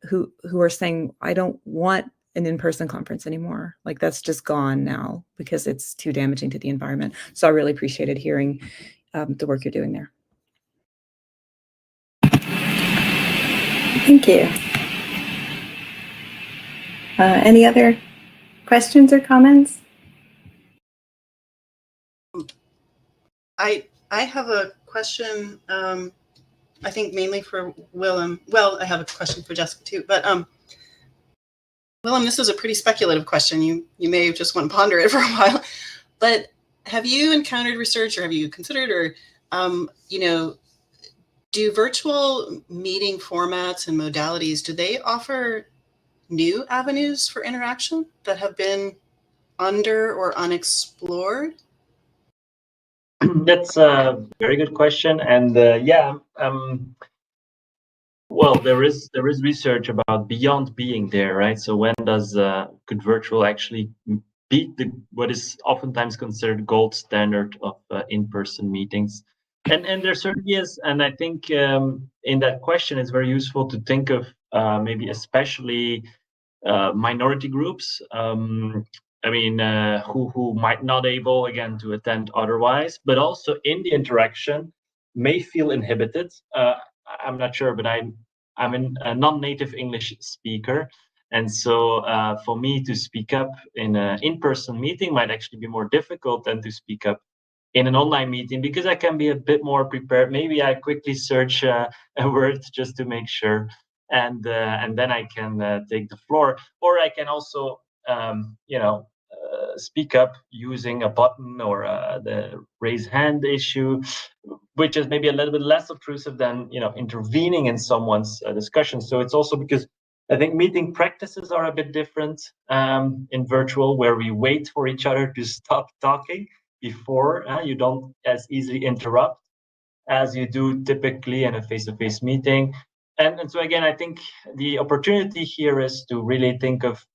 S2: who are saying, I don't want an in-person conference anymore. Like, that's just gone now because it's too damaging to the environment. So I really appreciated hearing the work you're doing there.
S1: Thank you. Any other questions or comments?
S4: I have a question, I think mainly for Willem. Well, I have a question for Jessica too, but Willem, this is a pretty speculative question. You may just want to ponder it for a while, but have you encountered research, or have you considered, or do virtual meeting formats and modalities, do they offer new avenues for interaction that have been under or unexplored?
S3: That's a very good question, and well, there is research about beyond being there, right? So when could virtual actually beat what is oftentimes considered gold standard of in-person meetings? And there certainly is, and I think in that question, it's very useful to think of maybe especially minority groups. who might not able again to attend otherwise, but also in the interaction may feel inhibited. I'm not sure, but I'm a non-native English speaker, and so for me to speak up in an in-person meeting might actually be more difficult than to speak up in an online meeting, because I can be a bit more prepared. Maybe I quickly search a word just to make sure, and then I can take the floor, or I can also speak up using a button or the raise hand issue, which is maybe a little bit less obtrusive than intervening in someone's discussion. So it's also because I think meeting practices are a bit different in virtual, where we wait for each other to stop talking before you don't as easily interrupt as you do typically in a face-to-face meeting. And so again, I think the opportunity here is to really think of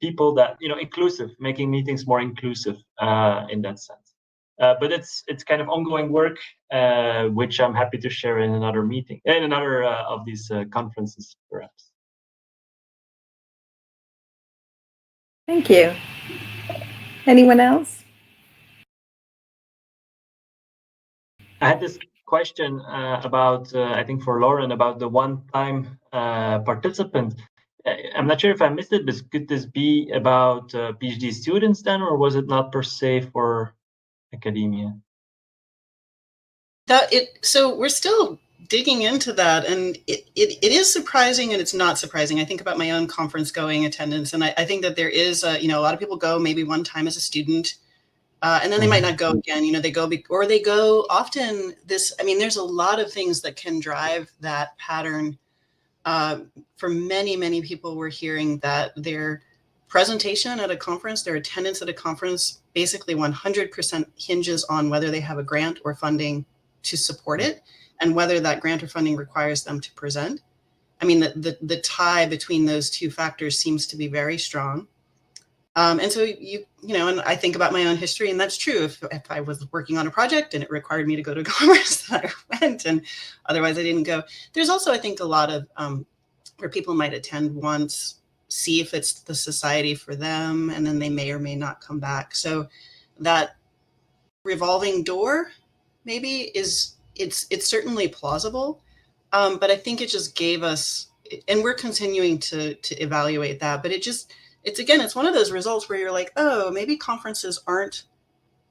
S3: people that, inclusive, making meetings more inclusive in that sense. But it's kind of ongoing work, which I'm happy to share in another meeting, in another of these conferences, perhaps.
S1: Thank you. Anyone else?
S3: I had this question about, I think for Lauren, about the one-time participant. I'm not sure if I missed it, but could this be about PhD students then, or was it not per se for academia?
S4: So we're still digging into that, and it is surprising and it's not surprising. I think about my own conference going attendance, and I think that there is a lot of people go maybe one time as a student, and then they might not go again. They go or they go often. There's a lot of things that can drive that pattern. For many people, we're hearing that their presentation at a conference, their attendance at a conference, basically 100% hinges on whether they have a grant or funding to support it, and whether that grant or funding requires them to present. The tie between those two factors seems to be very strong. And so and I think about my own history, and that's true. If I was working on a project and it required me to go to a conference, I went, and otherwise I didn't go. There's also, I think, a lot of where people might attend once, see if it's the society for them, and then they may or may not come back. So that revolving door maybe it's certainly plausible, but I think it just gave us, and we're continuing to evaluate that, but it's one of those results where you're like, oh, maybe conferences aren't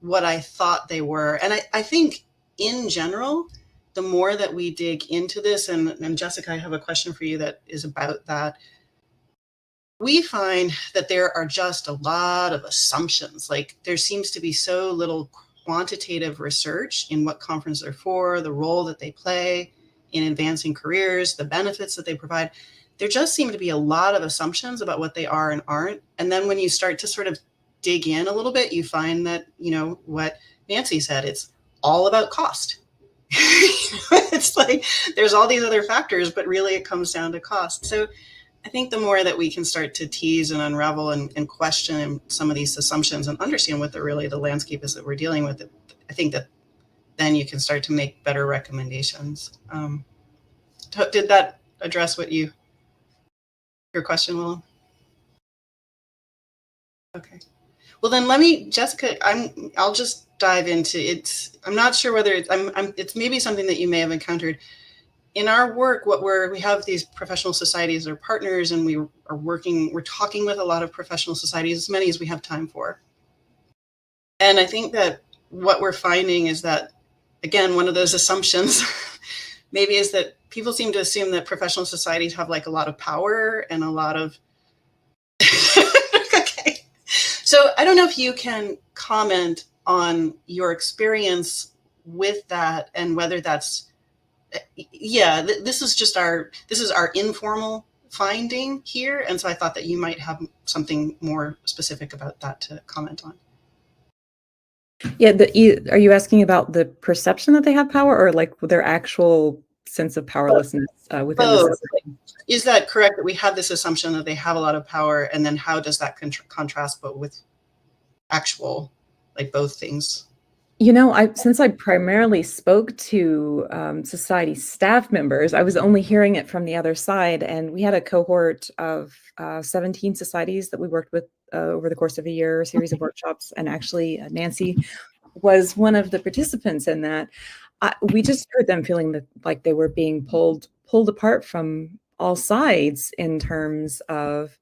S4: what I thought they were. And I think in general, the more that we dig into this, and Jessica, I have a question for you that is about that. We find that there are just a lot of assumptions. Like, there seems to be so little quantitative research in what conferences are for, the role that they play in advancing careers, the benefits that they provide. There just seem to be a lot of assumptions about what they are and aren't. And then when you start to sort of dig in a little bit, you find that, what Nancy said, it's all about cost. It's like there's all these other factors, but really it comes down to cost. So I think the more that we can start to tease and unravel and question some of these assumptions and understand what the landscape is that we're dealing with, I think that then you can start to make better recommendations. Did that address your question, Will? Okay. Well, then Jessica, I'll just dive into it. I'm not sure whether it's maybe something that you may have encountered. In our work, we have these professional societies or partners, and we're talking with a lot of professional societies, as many as we have time for. And I think that what we're finding is that, again, one of those assumptions maybe is that people seem to assume that professional societies have like a lot of power and a lot of, okay. So I don't know if you can comment on your experience with that and whether that's, this is our informal finding here. And so I thought that you might have something more specific about that to comment on.
S2: Yeah, are you asking about the perception that they have power, or like their actual sense of powerlessness within the system?
S4: Is that correct, that we have this assumption that they have a lot of power, and then how does that contrast but with actual, like, both things?
S2: Since I primarily spoke to society staff members, I was only hearing it from the other side. And we had a cohort of 17 societies that we worked with over the course of a year, a series of workshops, and actually Nancy was one of the participants in that. We just heard them feeling that like they were being pulled apart from all sides in terms of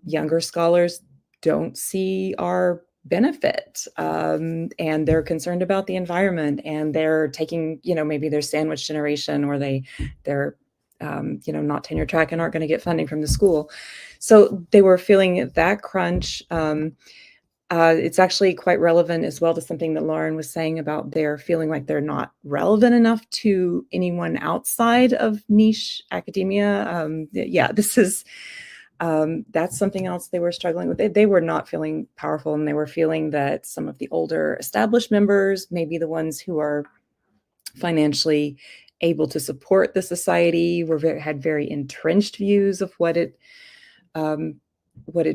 S2: younger scholars don't see our benefit, and they're concerned about the environment, and they're taking, maybe they're sandwich generation, or they're not tenure track and aren't going to get funding from the school. So they were feeling that crunch. It's actually quite relevant as well to something that Lauren was saying about their feeling like they're not relevant enough to anyone outside of niche academia. This is that's something else they were struggling with. They were not feeling powerful, and they were feeling that some of the older established members, maybe the ones who are financially able to support the society, had very entrenched views of what it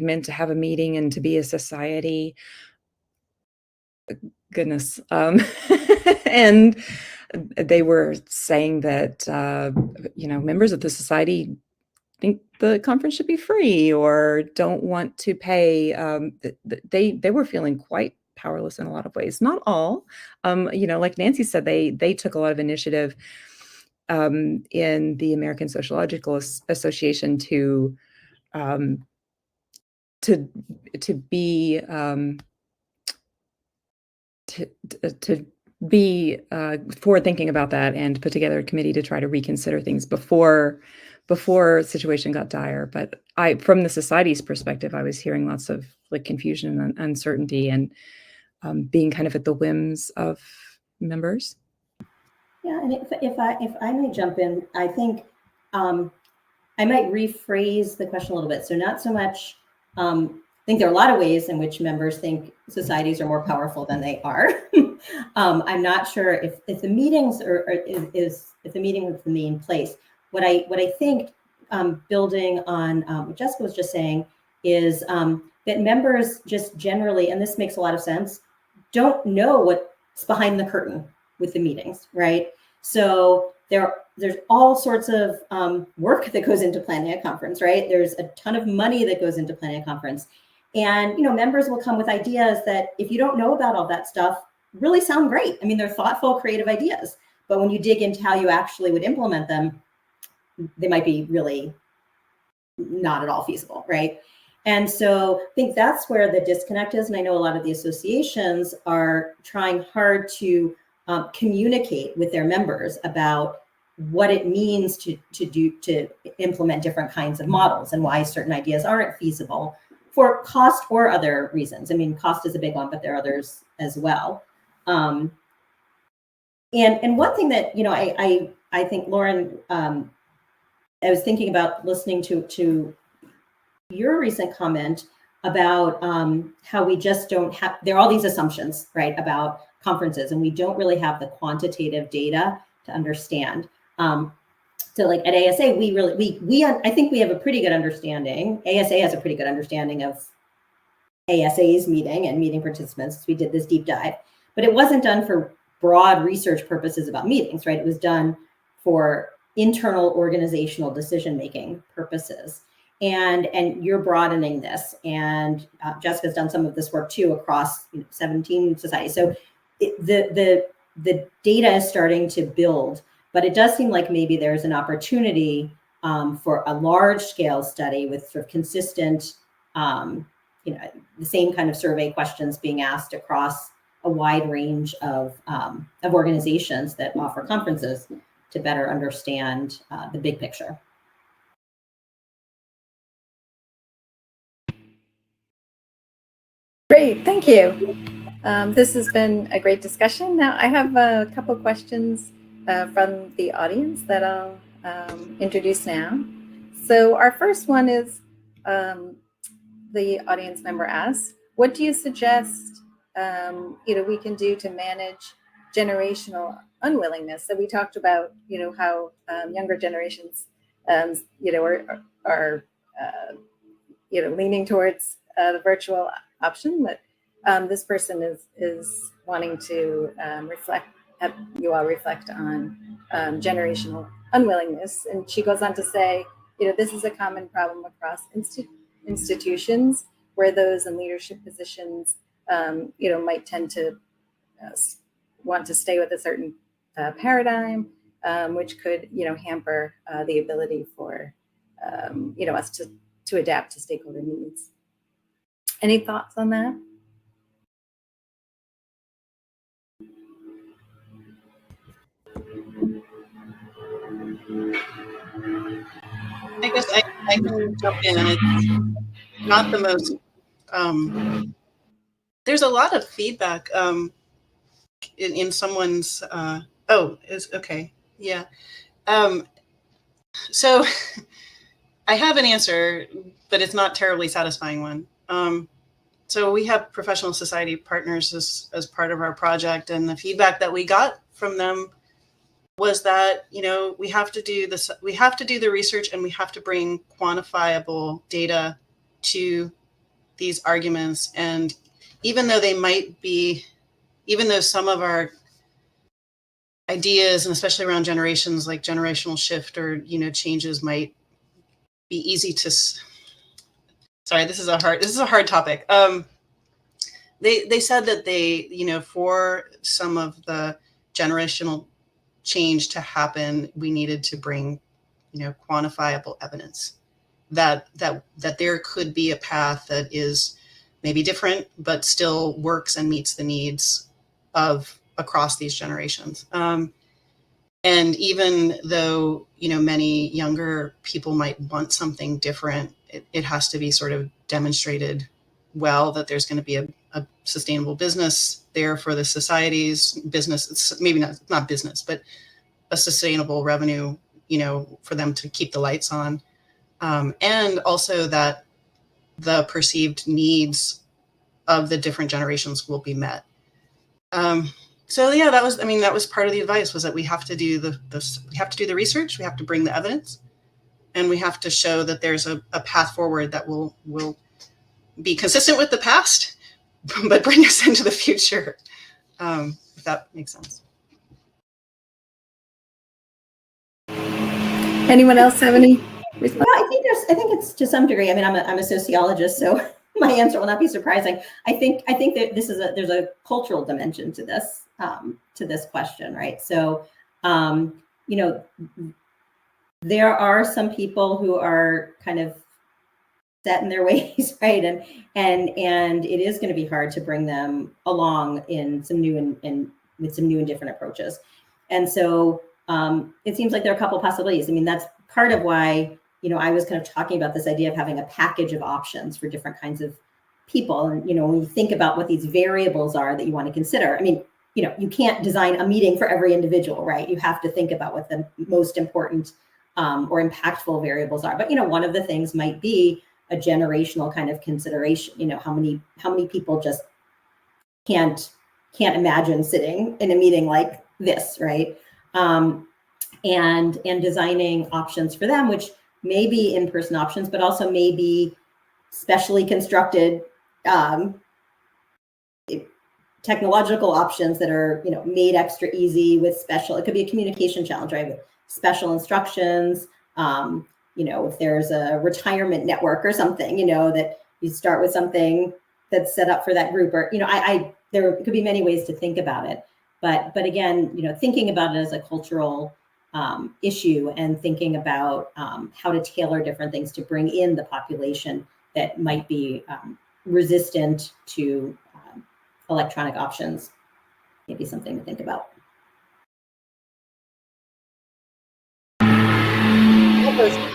S2: meant to have a meeting and to be a society. Goodness. And they were saying that, members of the society think the conference should be free or don't want to pay. They were feeling quite powerless in a lot of ways. Not all. Like Nancy said, they took a lot of initiative in the American Sociological Association to be forward thinking about that and put together a committee to try to reconsider things before the situation got dire. But from the society's perspective, I was hearing lots of like confusion and uncertainty, and being kind of at the whims of members.
S5: Yeah, and if I may jump in, I think I might rephrase the question a little bit. So not so much. I think there are a lot of ways in which members think societies are more powerful than they are. I'm not sure if the meetings if the meeting was the main place. What I think, building on what Jessica was just saying, is that members just generally, and this makes a lot of sense, don't know what's behind the curtain with the meetings, right? So there's all sorts of work that goes into planning a conference, right? There's a ton of money that goes into planning a conference. And, members will come with ideas that, if you don't know about all that stuff, really sound great. I mean, they're thoughtful, creative ideas. But when you dig into how you actually would implement them, they might be really not at all feasible, right? And so I think that's where the disconnect is. And I know a lot of the associations are trying hard to communicate with their members about what it means to implement different kinds of models, and why certain ideas aren't feasible for cost or other reasons. I mean, cost is a big one, but there are others as well. And one thing that, I think, Lauren, I was thinking about listening to your recent comment about how we just don't have, there are all these assumptions, right, about conferences, and we don't really have the quantitative data to understand. So like at ASA, I think we have a pretty good understanding. ASA has a pretty good understanding of ASA's meeting and meeting participants. We did this deep dive, but it wasn't done for broad research purposes about meetings, right? It was done for internal organizational decision-making purposes. And you're broadening this, and Jessica's done some of this work too across 17 societies. So the data is starting to build. But it does seem like maybe there's an opportunity for a large-scale study with sort of consistent, the same kind of survey questions being asked across a wide range of organizations that offer conferences, to better understand the big picture.
S1: Great, thank you. This has been a great discussion. Now I have a couple questions from the audience that I'll introduce now. So our first one is, the audience member asks, what do you suggest we can do to manage generational unwillingness? So we talked about how younger generations are leaning towards the virtual option, but this person is wanting to have you all reflect on generational unwillingness. And she goes on to say, this is a common problem across institutions, where those in leadership positions, might tend to want to stay with a certain paradigm, which could, hamper the ability for, us to adapt to stakeholder needs. Any thoughts on that?
S4: I guess I can jump in. It's not the most, there's a lot of feedback in someone's, is okay. Yeah. So I have an answer, but it's not terribly satisfying one. So we have professional society partners as part of our project, and the feedback that we got from them was that, we have to do this, we have to do the research, and we have to bring quantifiable data to these arguments. And even though some of our ideas, and especially around generations, like generational shift or, changes, might be easy to, sorry, this is a hard topic. They said that for some of the generational change to happen, we needed to bring, quantifiable evidence that there could be a path that is maybe different, but still works and meets the needs of across these generations. And even though, many younger people might want something different, it has to be sort of demonstrated well that there's going to be a sustainable business there for the society's business. It's maybe not business, but a sustainable revenue, for them to keep the lights on. And also that the perceived needs of the different generations will be met. So yeah, that was part of the advice, was that we have to do the research, we have to bring the evidence, and we have to show that there's a path forward that will be consistent with the past, but bring us into the future. If that makes sense.
S1: Anyone else have any response?
S5: Yeah, I think it's to some degree. I mean, I'm a sociologist, so my answer will not be surprising. I think that there's a cultural dimension to this question, right? So, there are some people who are kind of set in their ways, right? And it is going to be hard to bring them along in some new and with some new and different approaches. And so it seems like there are a couple of possibilities. I mean, that's part of why, I was kind of talking about this idea of having a package of options for different kinds of people. And, when you think about what these variables are that you want to consider, I mean, you can't design a meeting for every individual, right? You have to think about what the most important or impactful variables are. But, one of the things might be a generational kind of consideration. How many people just can't imagine sitting in a meeting like this, right? And designing options for them, which may be in-person options, but also may be specially constructed technological options that are, made extra easy with special. It could be a communication challenge, right? With special instructions. If there's a retirement network or something, that you start with something that's set up for that group, or there could be many ways to think about it. But again, thinking about it as a cultural issue, and thinking about how to tailor different things to bring in the population that might be resistant to electronic options, maybe something to think about.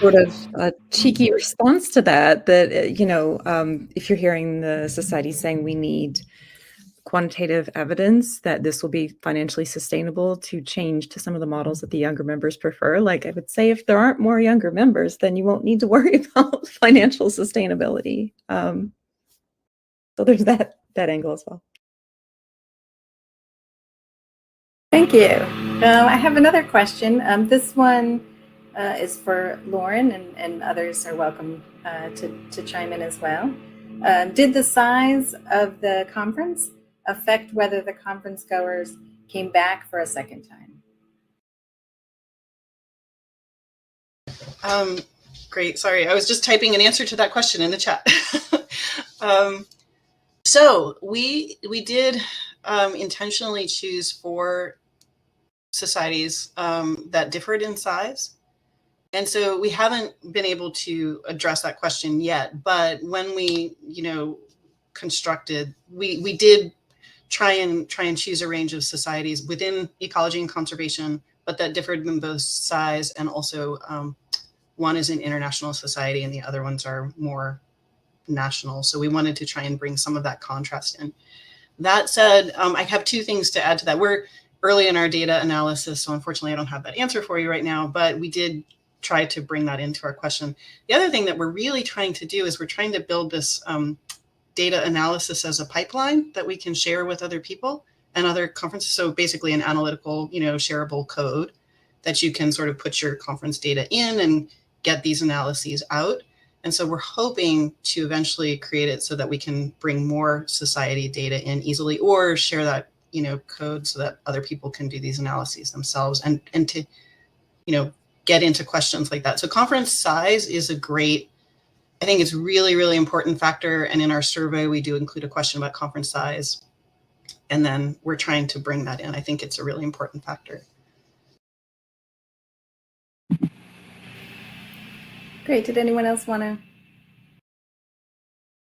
S2: Sort of a cheeky response to that, if you're hearing the society saying we need quantitative evidence that this will be financially sustainable to change to some of the models that the younger members prefer, like I would say, if there aren't more younger members, then you won't need to worry about financial sustainability. So there's that angle as well.
S1: Thank you. I have another question. This one is for Lauren, and others are welcome to chime in as well. Did the size of the conference affect whether the conference goers came back for a second time?
S4: Great. Sorry, I was just typing an answer to that question in the chat. So we did intentionally choose 4 societies that differed in size. And so we haven't been able to address that question yet. But when we, constructed, we did try and choose a range of societies within ecology and conservation, but that differed in both size and also one is an international society and the other ones are more national. So we wanted to try and bring some of that contrast in. That said, I have 2 things to add to that. We're early in our data analysis, so unfortunately I don't have that answer for you right now, but we did try to bring that into our question. The other thing that we're really trying to do is we're trying to build this data analysis as a pipeline that we can share with other people and other conferences. So basically an analytical, shareable code that you can sort of put your conference data in and get these analyses out. And so we're hoping to eventually create it so that we can bring more society data in easily or share that, code so that other people can do these analyses themselves and to, get into questions like that. So conference size is I think it's really, really important factor. And in our survey, we do include a question about conference size. And then we're trying to bring that in. I think it's a really important factor.
S1: Great. Did anyone else want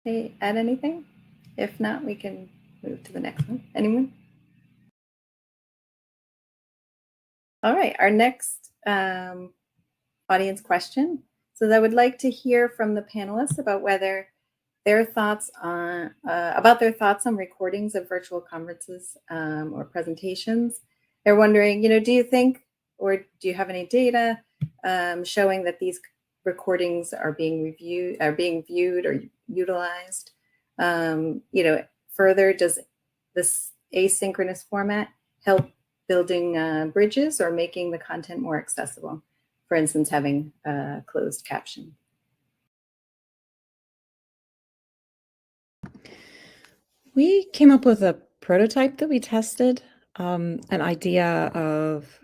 S1: to add anything? If not, we can move to the next one. Anyone? All right. Our next audience question. So I would like to hear from the panelists about whether their thoughts on recordings of virtual conferences or presentations. They're wondering, do you think, or do you have any data showing that these recordings are being viewed or utilized? Further, does this asynchronous format help building bridges or making the content more accessible? For instance, having a closed caption.
S2: We came up with a prototype that we tested, an idea of,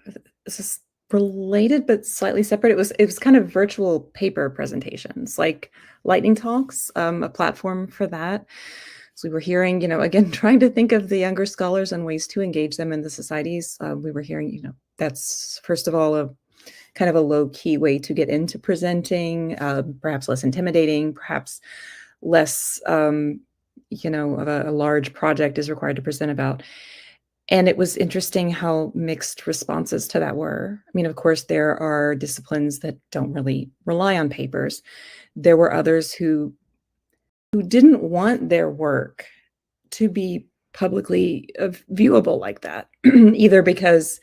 S2: this is related but slightly separate. It was kind of virtual paper presentations, like lightning talks, a platform for that. So we were hearing, again, trying to think of the younger scholars and ways to engage them in the societies. We were hearing, that's first of all a kind of a low-key way to get into presenting, perhaps less intimidating, perhaps less, of a large project is required to present about. And it was interesting how mixed responses to that were. I mean, of course, there are disciplines that don't really rely on papers. There were others who didn't want their work to be publicly viewable like that, either because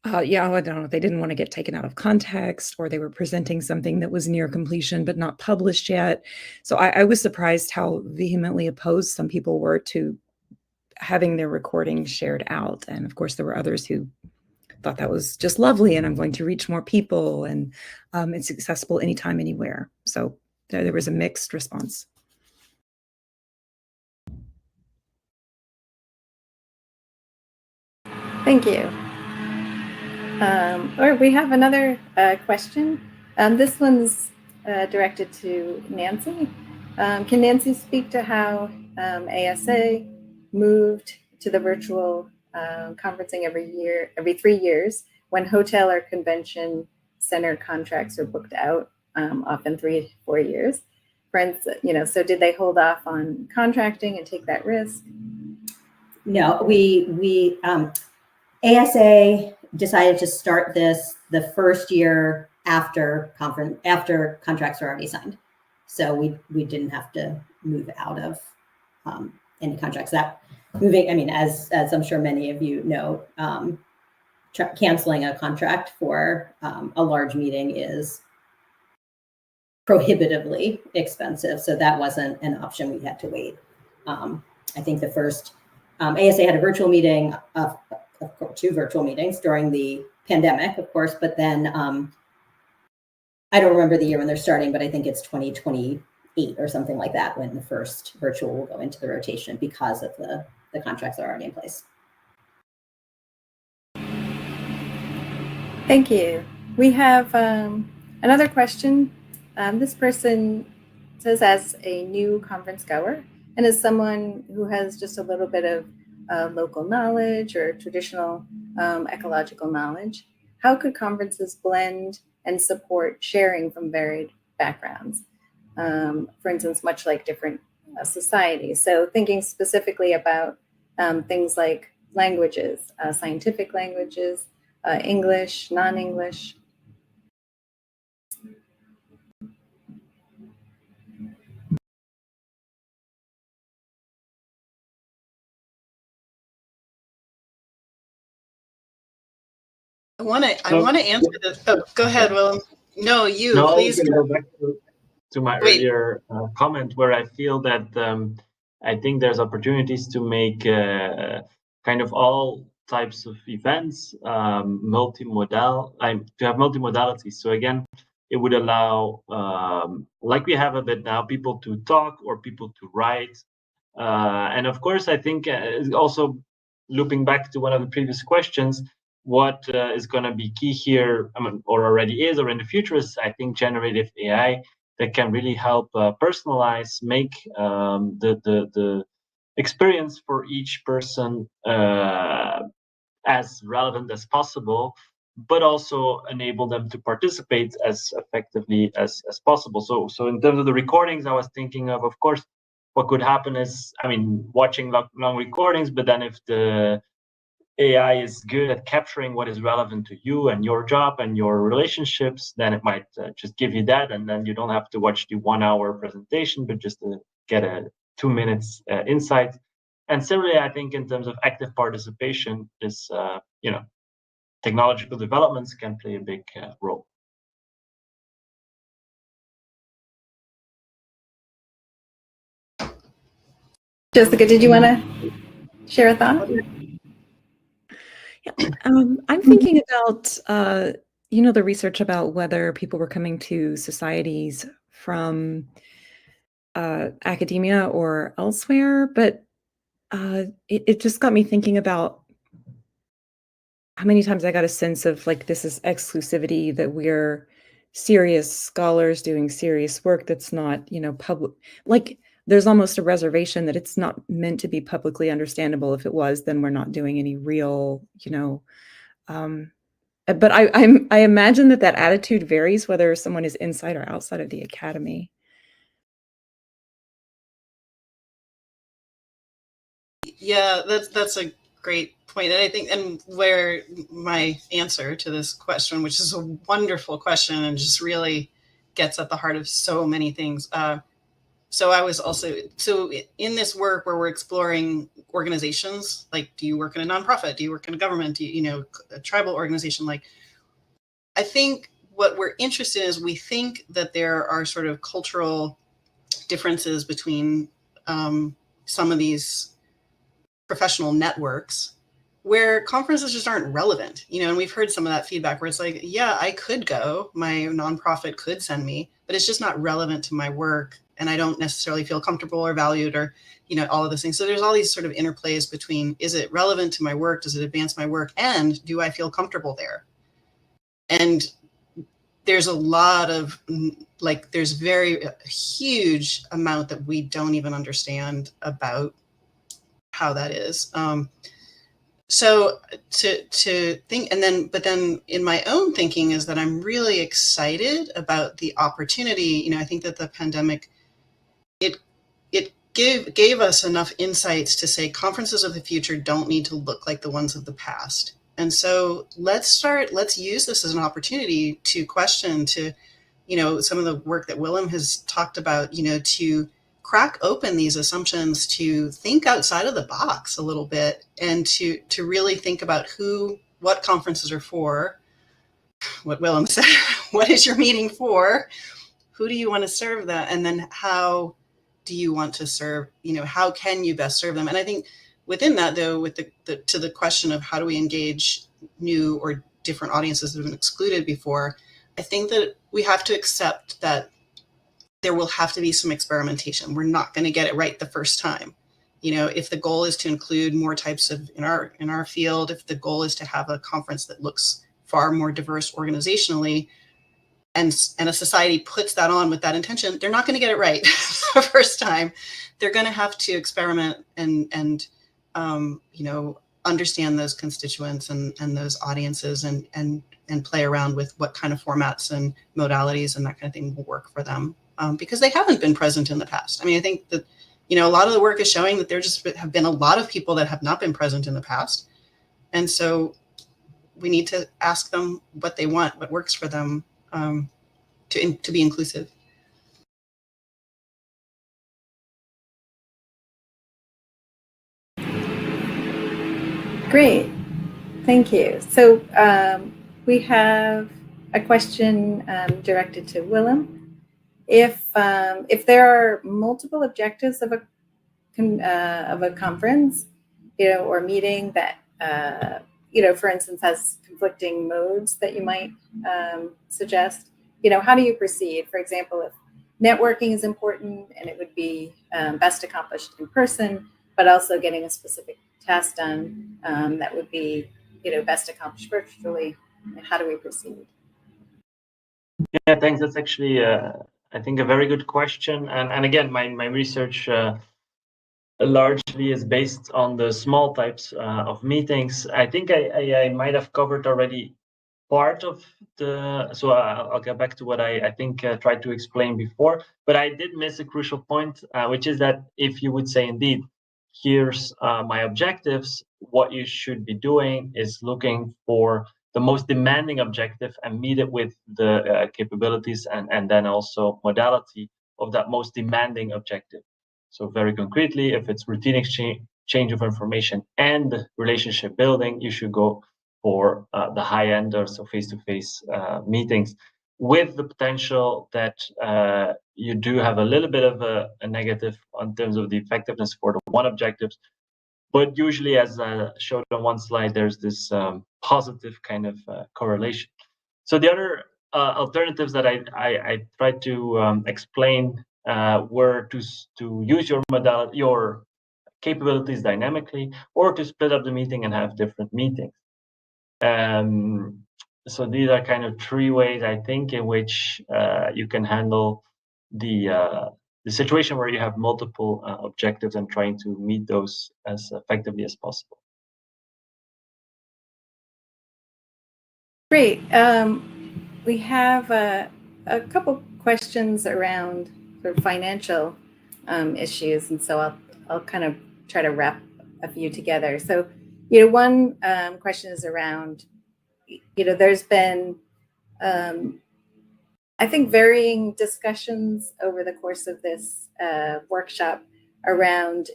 S2: I don't know, they didn't want to get taken out of context, or they were presenting something that was near completion but not published yet. So I was surprised how vehemently opposed some people were to having their recordings shared out. And of course, there were others who thought that was just lovely and I'm going to reach more people and it's accessible anytime, anywhere. So there was a mixed response.
S1: Thank you. Or we have another question. This one's directed to Nancy. Can Nancy speak to how ASA moved to the virtual conferencing every 3 years when hotel or convention center contracts are booked out, often 3 to 4 years? For instance, so did they hold off on contracting and take that risk?
S5: No, we ASA decided to start this the first year after contracts are already signed. So we didn't have to move out of any contracts. That moving, I mean, as I'm sure many of you know, canceling a contract for a large meeting is prohibitively expensive. So that wasn't an option. We had to wait. I think the first ASA had a virtual meeting, of course, 2 virtual meetings during the pandemic, of course, but then I don't remember the year when they're starting, but I think it's 2028 or something like that when the first virtual will go into the rotation because of the contracts that are already in place.
S1: Thank you. We have another question. This person says, as a new conference goer and as someone who has just a little bit of local knowledge or traditional ecological knowledge, how could conferences blend and support sharing from varied backgrounds? For instance, much like different societies. So thinking specifically about things like languages, scientific languages, English, non-English.
S4: I want to answer this. Oh, go ahead, Willem. No, you,
S3: No, I was
S4: please.
S3: going to go back to my
S4: Wait.
S3: earlier comment where I feel that I think there's opportunities to make kind of all types of events multimodal, to have multimodalities. So again, it would allow, like we have a bit now, people to talk or people to write. And of course, I think also looping back to one of the previous questions, what is going to be key here, or already is, or in the future, is I think generative AI that can really help personalize, make the experience for each person as relevant as possible, but also enable them to participate as effectively as possible. So in terms of the recordings, I was thinking of course, what could happen is, watching long recordings, but then if the AI is good at capturing what is relevant to you and your job and your relationships, then it might just give you that, and then you don't have to watch the 1 hour presentation, but just get a 2 minutes insight. And similarly, I think in terms of active participation, this technological developments can play a big role.
S1: Jessica, did you want to share a thought?
S2: Yeah, I'm thinking about, the research about whether people were coming to societies from academia or elsewhere, but it just got me thinking about how many times I got a sense of like, this is exclusivity, that we're serious scholars doing serious work that's not, public. Like, there's almost a reservation that it's not meant to be publicly understandable. If it was, then we're not doing any real, but I imagine that attitude varies whether someone is inside or outside of the academy.
S4: Yeah, that's a great point. And I think, and where my answer to this question, which is a wonderful question and just really gets at the heart of so many things. So I was also, in this work where we're exploring organizations, like, do you work in a nonprofit? Do you work in a government? Do you, a tribal organization? Like, I think what we're interested in is we think that there are sort of cultural differences between some of these professional networks where conferences just aren't relevant, and we've heard some of that feedback where it's like, yeah, I could go, my nonprofit could send me, but it's just not relevant to my work. And I don't necessarily feel comfortable or valued or, all of those things. So there's all these sort of interplays between, is it relevant to my work? Does it advance my work? And do I feel comfortable there? And there's a lot of, there's a huge amount that we don't even understand about how that is. So to think, but then in my own thinking is that I'm really excited about the opportunity. I think that the pandemic, it gave us enough insights to say conferences of the future don't need to look like the ones of the past. And so let's use this as an opportunity to question, to, some of the work that Willem has talked about, to crack open these assumptions, to think outside of the box a little bit, and to really think about what conferences are for, what Willem said, what is your meeting for? Who do you want to serve that? And then how do you want to serve, how can you best serve them? And I think within that, though, with to the question of how do we engage new or different audiences that have been excluded before, I think that we have to accept that there will have to be some experimentation. We're not going to get it right the first time. If the goal is to include more types of, in our field, if the goal is to have a conference that looks far more diverse organizationally, and a society puts that on with that intention, they're not going to get it right the first time. They're going to have to experiment and understand those constituents and those audiences and play around with what kind of formats and modalities and that kind of thing will work for them, because they haven't been present in the past. I mean, I think that, a lot of the work is showing that there just have been a lot of people that have not been present in the past. And so we need to ask them what they want, what works for them, to be inclusive.
S1: Great, thank you. So we have a question directed to Willem. If there are multiple objectives of a conference, or meeting that for instance has conflicting modes that you might suggest, how do you proceed? For example, if networking is important and it would be best accomplished in person, but also getting a specific task done that would be best accomplished virtually, how do we proceed?
S3: Yeah, thanks. That's actually I think a very good question. And again, my research largely is based on the small types of meetings. I think I might have covered already part of so I'll get back to what I think tried to explain before, but I did miss a crucial point, which is that if you would say, indeed, here's my objectives, what you should be doing is looking for the most demanding objective and meet it with the capabilities and then also modality of that most demanding objective. So very concretely, if it's routine exchange of information and relationship building, you should go for the high end, or so face-to-face meetings, with the potential that you do have a little bit of a negative in terms of the effectiveness for the one objectives. But usually, as I showed on one slide, there's this positive kind of correlation. So the other alternatives that I tried to explain were to use your modality, your capabilities dynamically, or to split up the meeting and have different meetings. So these are kind of three ways, I think, in which you can handle the situation where you have multiple objectives and trying to meet those as effectively as possible.
S1: Great. We have a couple questions around sort of financial issues, and so I'll kind of try to wrap a few together. So, one question is around, there's been, I think, varying discussions over the course of this workshop around,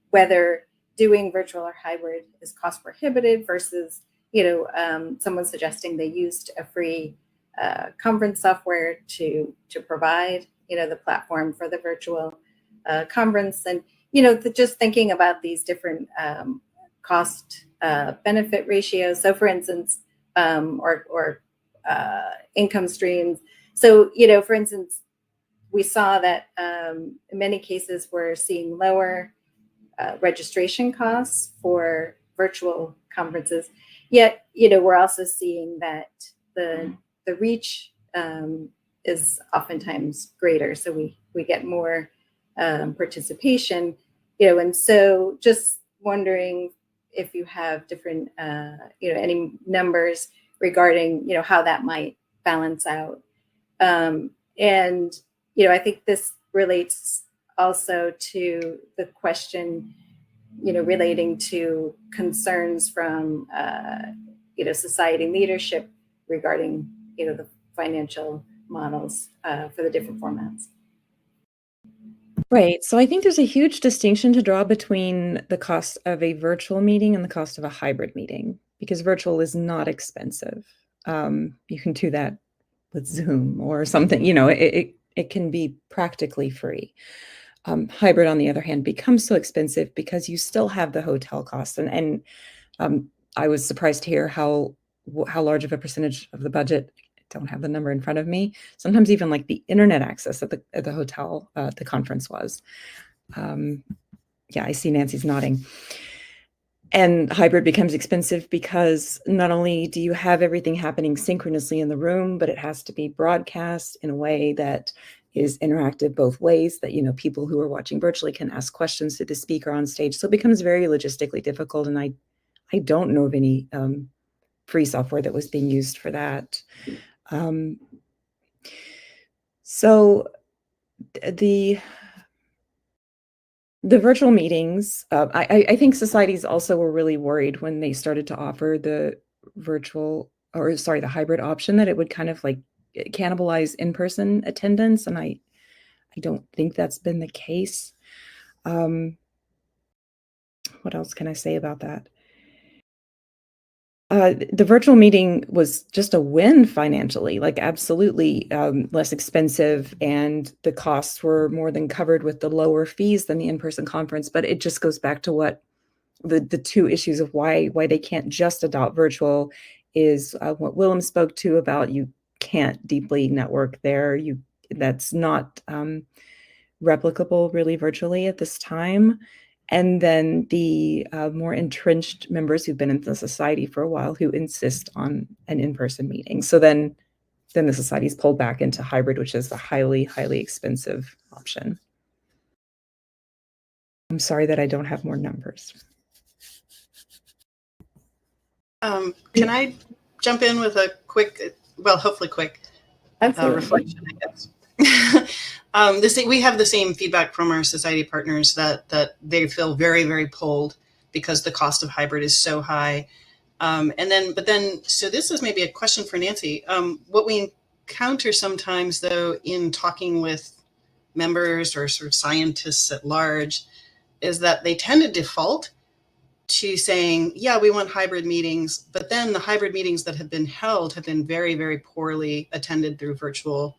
S1: whether doing virtual or hybrid is cost prohibitive versus, someone suggesting they used a free conference software to provide, the platform for the virtual conference, and just thinking about these different cost benefit ratios. So, for instance, or income streams. So, for instance, we saw that in many cases we're seeing lower registration costs for virtual conferences. Yet, we're also seeing that the reach is oftentimes greater. So we get more participation, and so just wondering if you have different, any numbers regarding, how that might balance out. And, I think this relates also to the question, relating to concerns from, society leadership regarding, the financial models for the different formats.
S2: Right. So I think there's a huge distinction to draw between the cost of a virtual meeting and the cost of a hybrid meeting, because virtual is not expensive. You can do that with Zoom or something, it can be practically free. Hybrid, on the other hand, becomes so expensive because you still have the hotel costs. And I was surprised to hear how large of a percentage of the budget, I don't have the number in front of me, sometimes even like the internet access at the hotel, the conference was. Yeah, I see Nancy's nodding. And hybrid becomes expensive because not only do you have everything happening synchronously in the room, but it has to be broadcast in a way that is interactive both ways, that, you know, people who are watching virtually can ask questions to the speaker on stage. So it becomes very logistically difficult. And I don't know of any free software that was being used for that. So the virtual meetings, I think societies also were really worried when they started to offer the the hybrid option, that it would kind of like cannibalize in-person attendance. And I don't think that's been the case. What else can I say about that? The virtual meeting was just a win financially, like absolutely less expensive, and the costs were more than covered with the lower fees than the in-person conference. But it just goes back to what the two issues of why they can't just adopt virtual is what Willem spoke to about you can't deeply network there. That's not replicable really virtually at this time. And then the more entrenched members who've been in the society for a while who insist on an in-person meeting. So then the society's pulled back into hybrid, which is a highly, highly expensive option. I'm sorry that I don't have more numbers.
S4: Can I jump in with a quick, well, hopefully quick reflection, I guess. We have the same feedback from our society partners that they feel very, very pulled because the cost of hybrid is so high. So this is maybe a question for Nancy. What we encounter sometimes, though, in talking with members or sort of scientists at large, is that they tend to default to saying, yeah, we want hybrid meetings, but then the hybrid meetings that have been held have been very, very poorly attended through virtual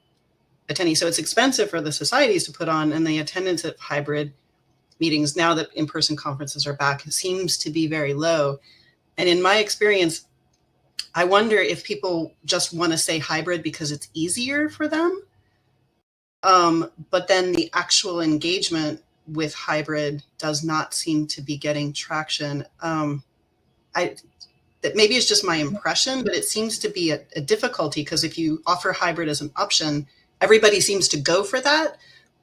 S4: attendees. So it's expensive for the societies to put on, and the attendance at hybrid meetings, now that in-person conferences are back, seems to be very low. And in my experience, I wonder if people just want to say hybrid because it's easier for them. But then the actual engagement with hybrid does not seem to be getting traction. That maybe it's just my impression, but it seems to be a difficulty, because if you offer hybrid as an option, everybody seems to go for that,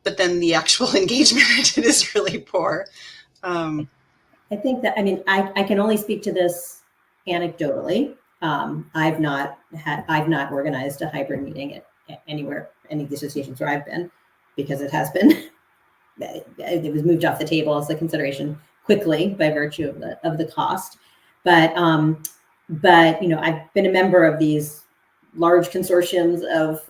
S4: but then the actual engagement is really poor.
S5: I think that, I mean, I can only speak to this anecdotally. I've not organized a hybrid meeting at anywhere, any of the associations where I've been, because it has been, it was moved off the table as a consideration quickly by virtue of the cost. But you know, I've been a member of these large consortiums of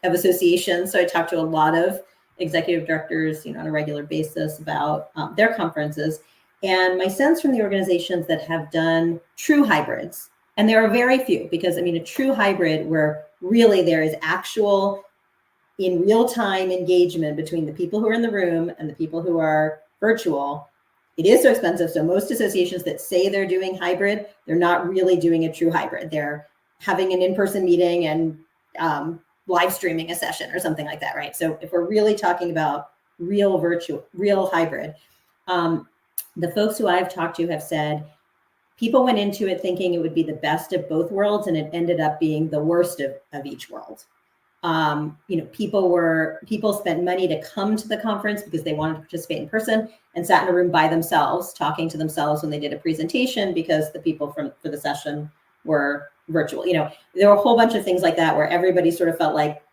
S5: associations, so I talk to a lot of executive directors, you know, on a regular basis about their conferences. And my sense from the organizations that have done true hybrids, and there are very few, because I mean, a true hybrid where really there is actual in real time engagement between the people who are in the room and the people who are virtual, it is so expensive. So most associations that say they're doing hybrid, they're not really doing a true hybrid. They're having an in-person meeting and live streaming a session or something like that, right? So if we're really talking about real hybrid, the folks who I've talked to have said people went into it thinking it would be the best of both worlds, and it ended up being the worst of each world. You know, people spent money to come to the conference because they wanted to participate in person, and sat in a room by themselves, talking to themselves when they did a presentation, because the people for the session were virtual. You know, there were a whole bunch of things like that where everybody sort of felt like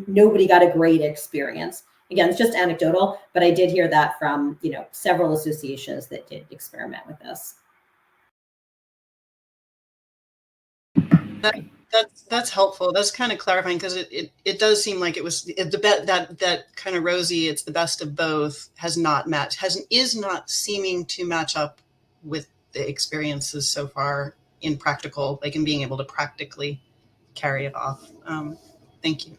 S5: nobody got a great experience. Again, it's just anecdotal, but I did hear that from, you know, several associations that did experiment with this.
S4: That's helpful. That's kind of clarifying, because it does seem like it was that kind of rosy, it's the best of both, is not seeming to match up with the experiences so far in practical, like in being able to practically carry it off. Thank you.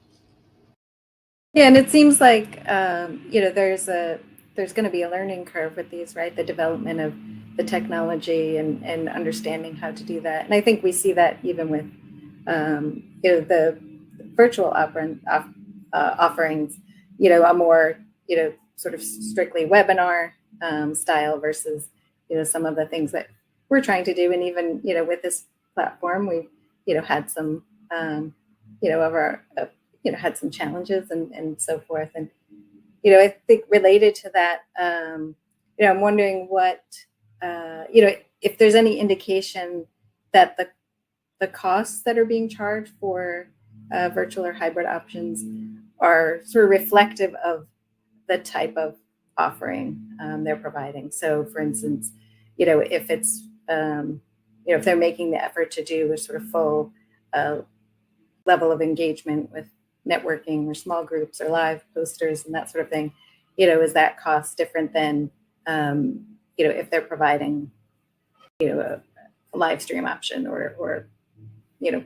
S1: Yeah, and it seems like you know, there's going to be a learning curve with these, right? The development of the technology and understanding how to do that. And I think we see that even with you know, the virtual offerings, you know, a more, you know, sort of strictly webinar style versus some of the things that we're trying to do. And even, with this platform, we, had some, of our, had some challenges and so forth. And, I think related to that, I'm wondering what, if there's any indication that the costs that are being charged for virtual or hybrid options are sort of reflective of the type of offering they're providing. So, for instance, if it's, if they're making the effort to do a sort of full level of engagement with networking or small groups or live posters and that sort of thing, is that cost different than, if they're providing, a live stream option or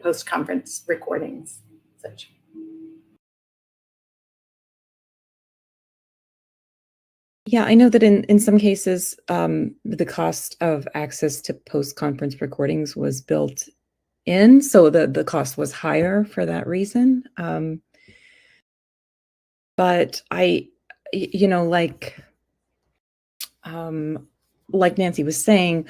S1: post-conference recordings, such.
S2: Yeah, I know that in some cases, the cost of access to post-conference recordings was built in, so the cost was higher for that reason. But like Nancy was saying,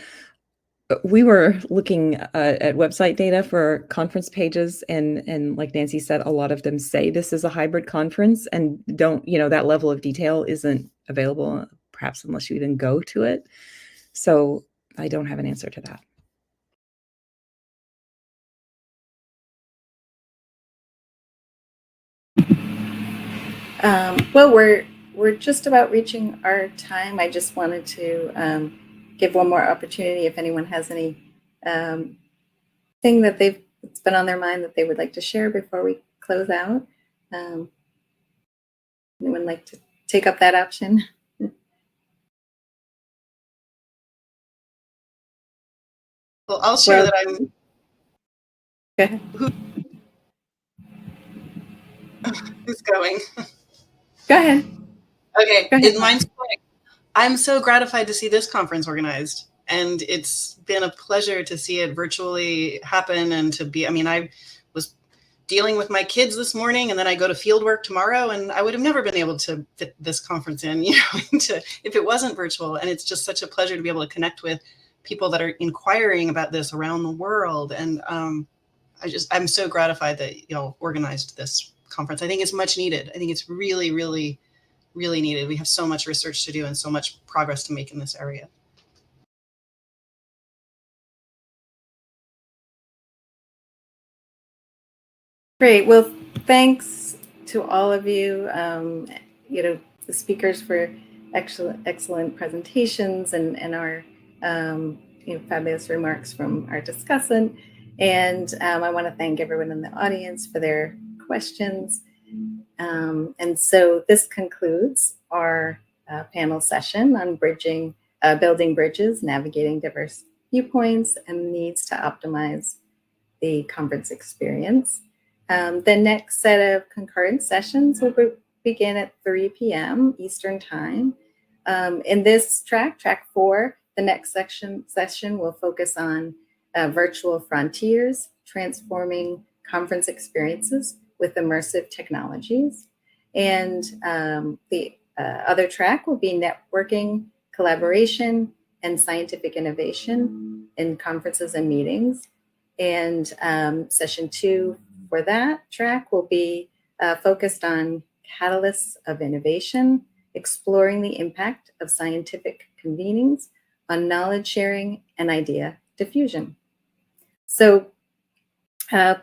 S2: we were looking at website data for conference pages, and like Nancy said, a lot of them say this is a hybrid conference, and don't, that level of detail isn't available, perhaps unless you even go to it. So I don't have an answer to that.
S1: Well, we're just about reaching our time. I just wanted to give one more opportunity if anyone has any thing that it's been on their mind that they would like to share before we close out. Anyone like to take up that option?
S4: Well, I'll share that I'm.
S1: Go ahead.
S4: Who's going?
S1: Go ahead.
S4: Okay,
S1: Go ahead.
S4: mine's quick. I'm so gratified to see this conference organized, and it's been a pleasure to see it virtually happen and to be. I mean, I was dealing with my kids this morning, and then I go to field work tomorrow, and I would have never been able to fit this conference in, if it wasn't virtual. And it's just such a pleasure to be able to connect with people that are inquiring about this around the world. And I'm so gratified that y'all organized this conference. I think it's much needed. I think it's really, really, really needed. We have so much research to do and so much progress to make in this area.
S1: Great. Well, thanks to all of you, the speakers for excellent presentations and our, fabulous remarks from our discussant. And I want to thank everyone in the audience for their questions. And so this concludes our panel session on building bridges, navigating diverse viewpoints and needs to optimize the conference experience. The next set of concurrent sessions will begin at 3 p.m. Eastern Time. In this track 4, the next session will focus on virtual frontiers, transforming conference experiences with immersive technologies. And the other track will be networking, collaboration, and scientific innovation in conferences and meetings. And session 2 for that track will be focused on catalysts of innovation, exploring the impact of scientific convenings on knowledge sharing and idea diffusion. So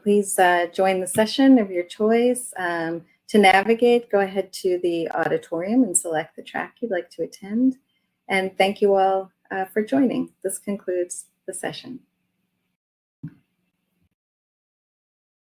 S1: please join the session of your choice. To navigate, go ahead to the auditorium and select the track you'd like to attend. And thank you all for joining. This concludes the session.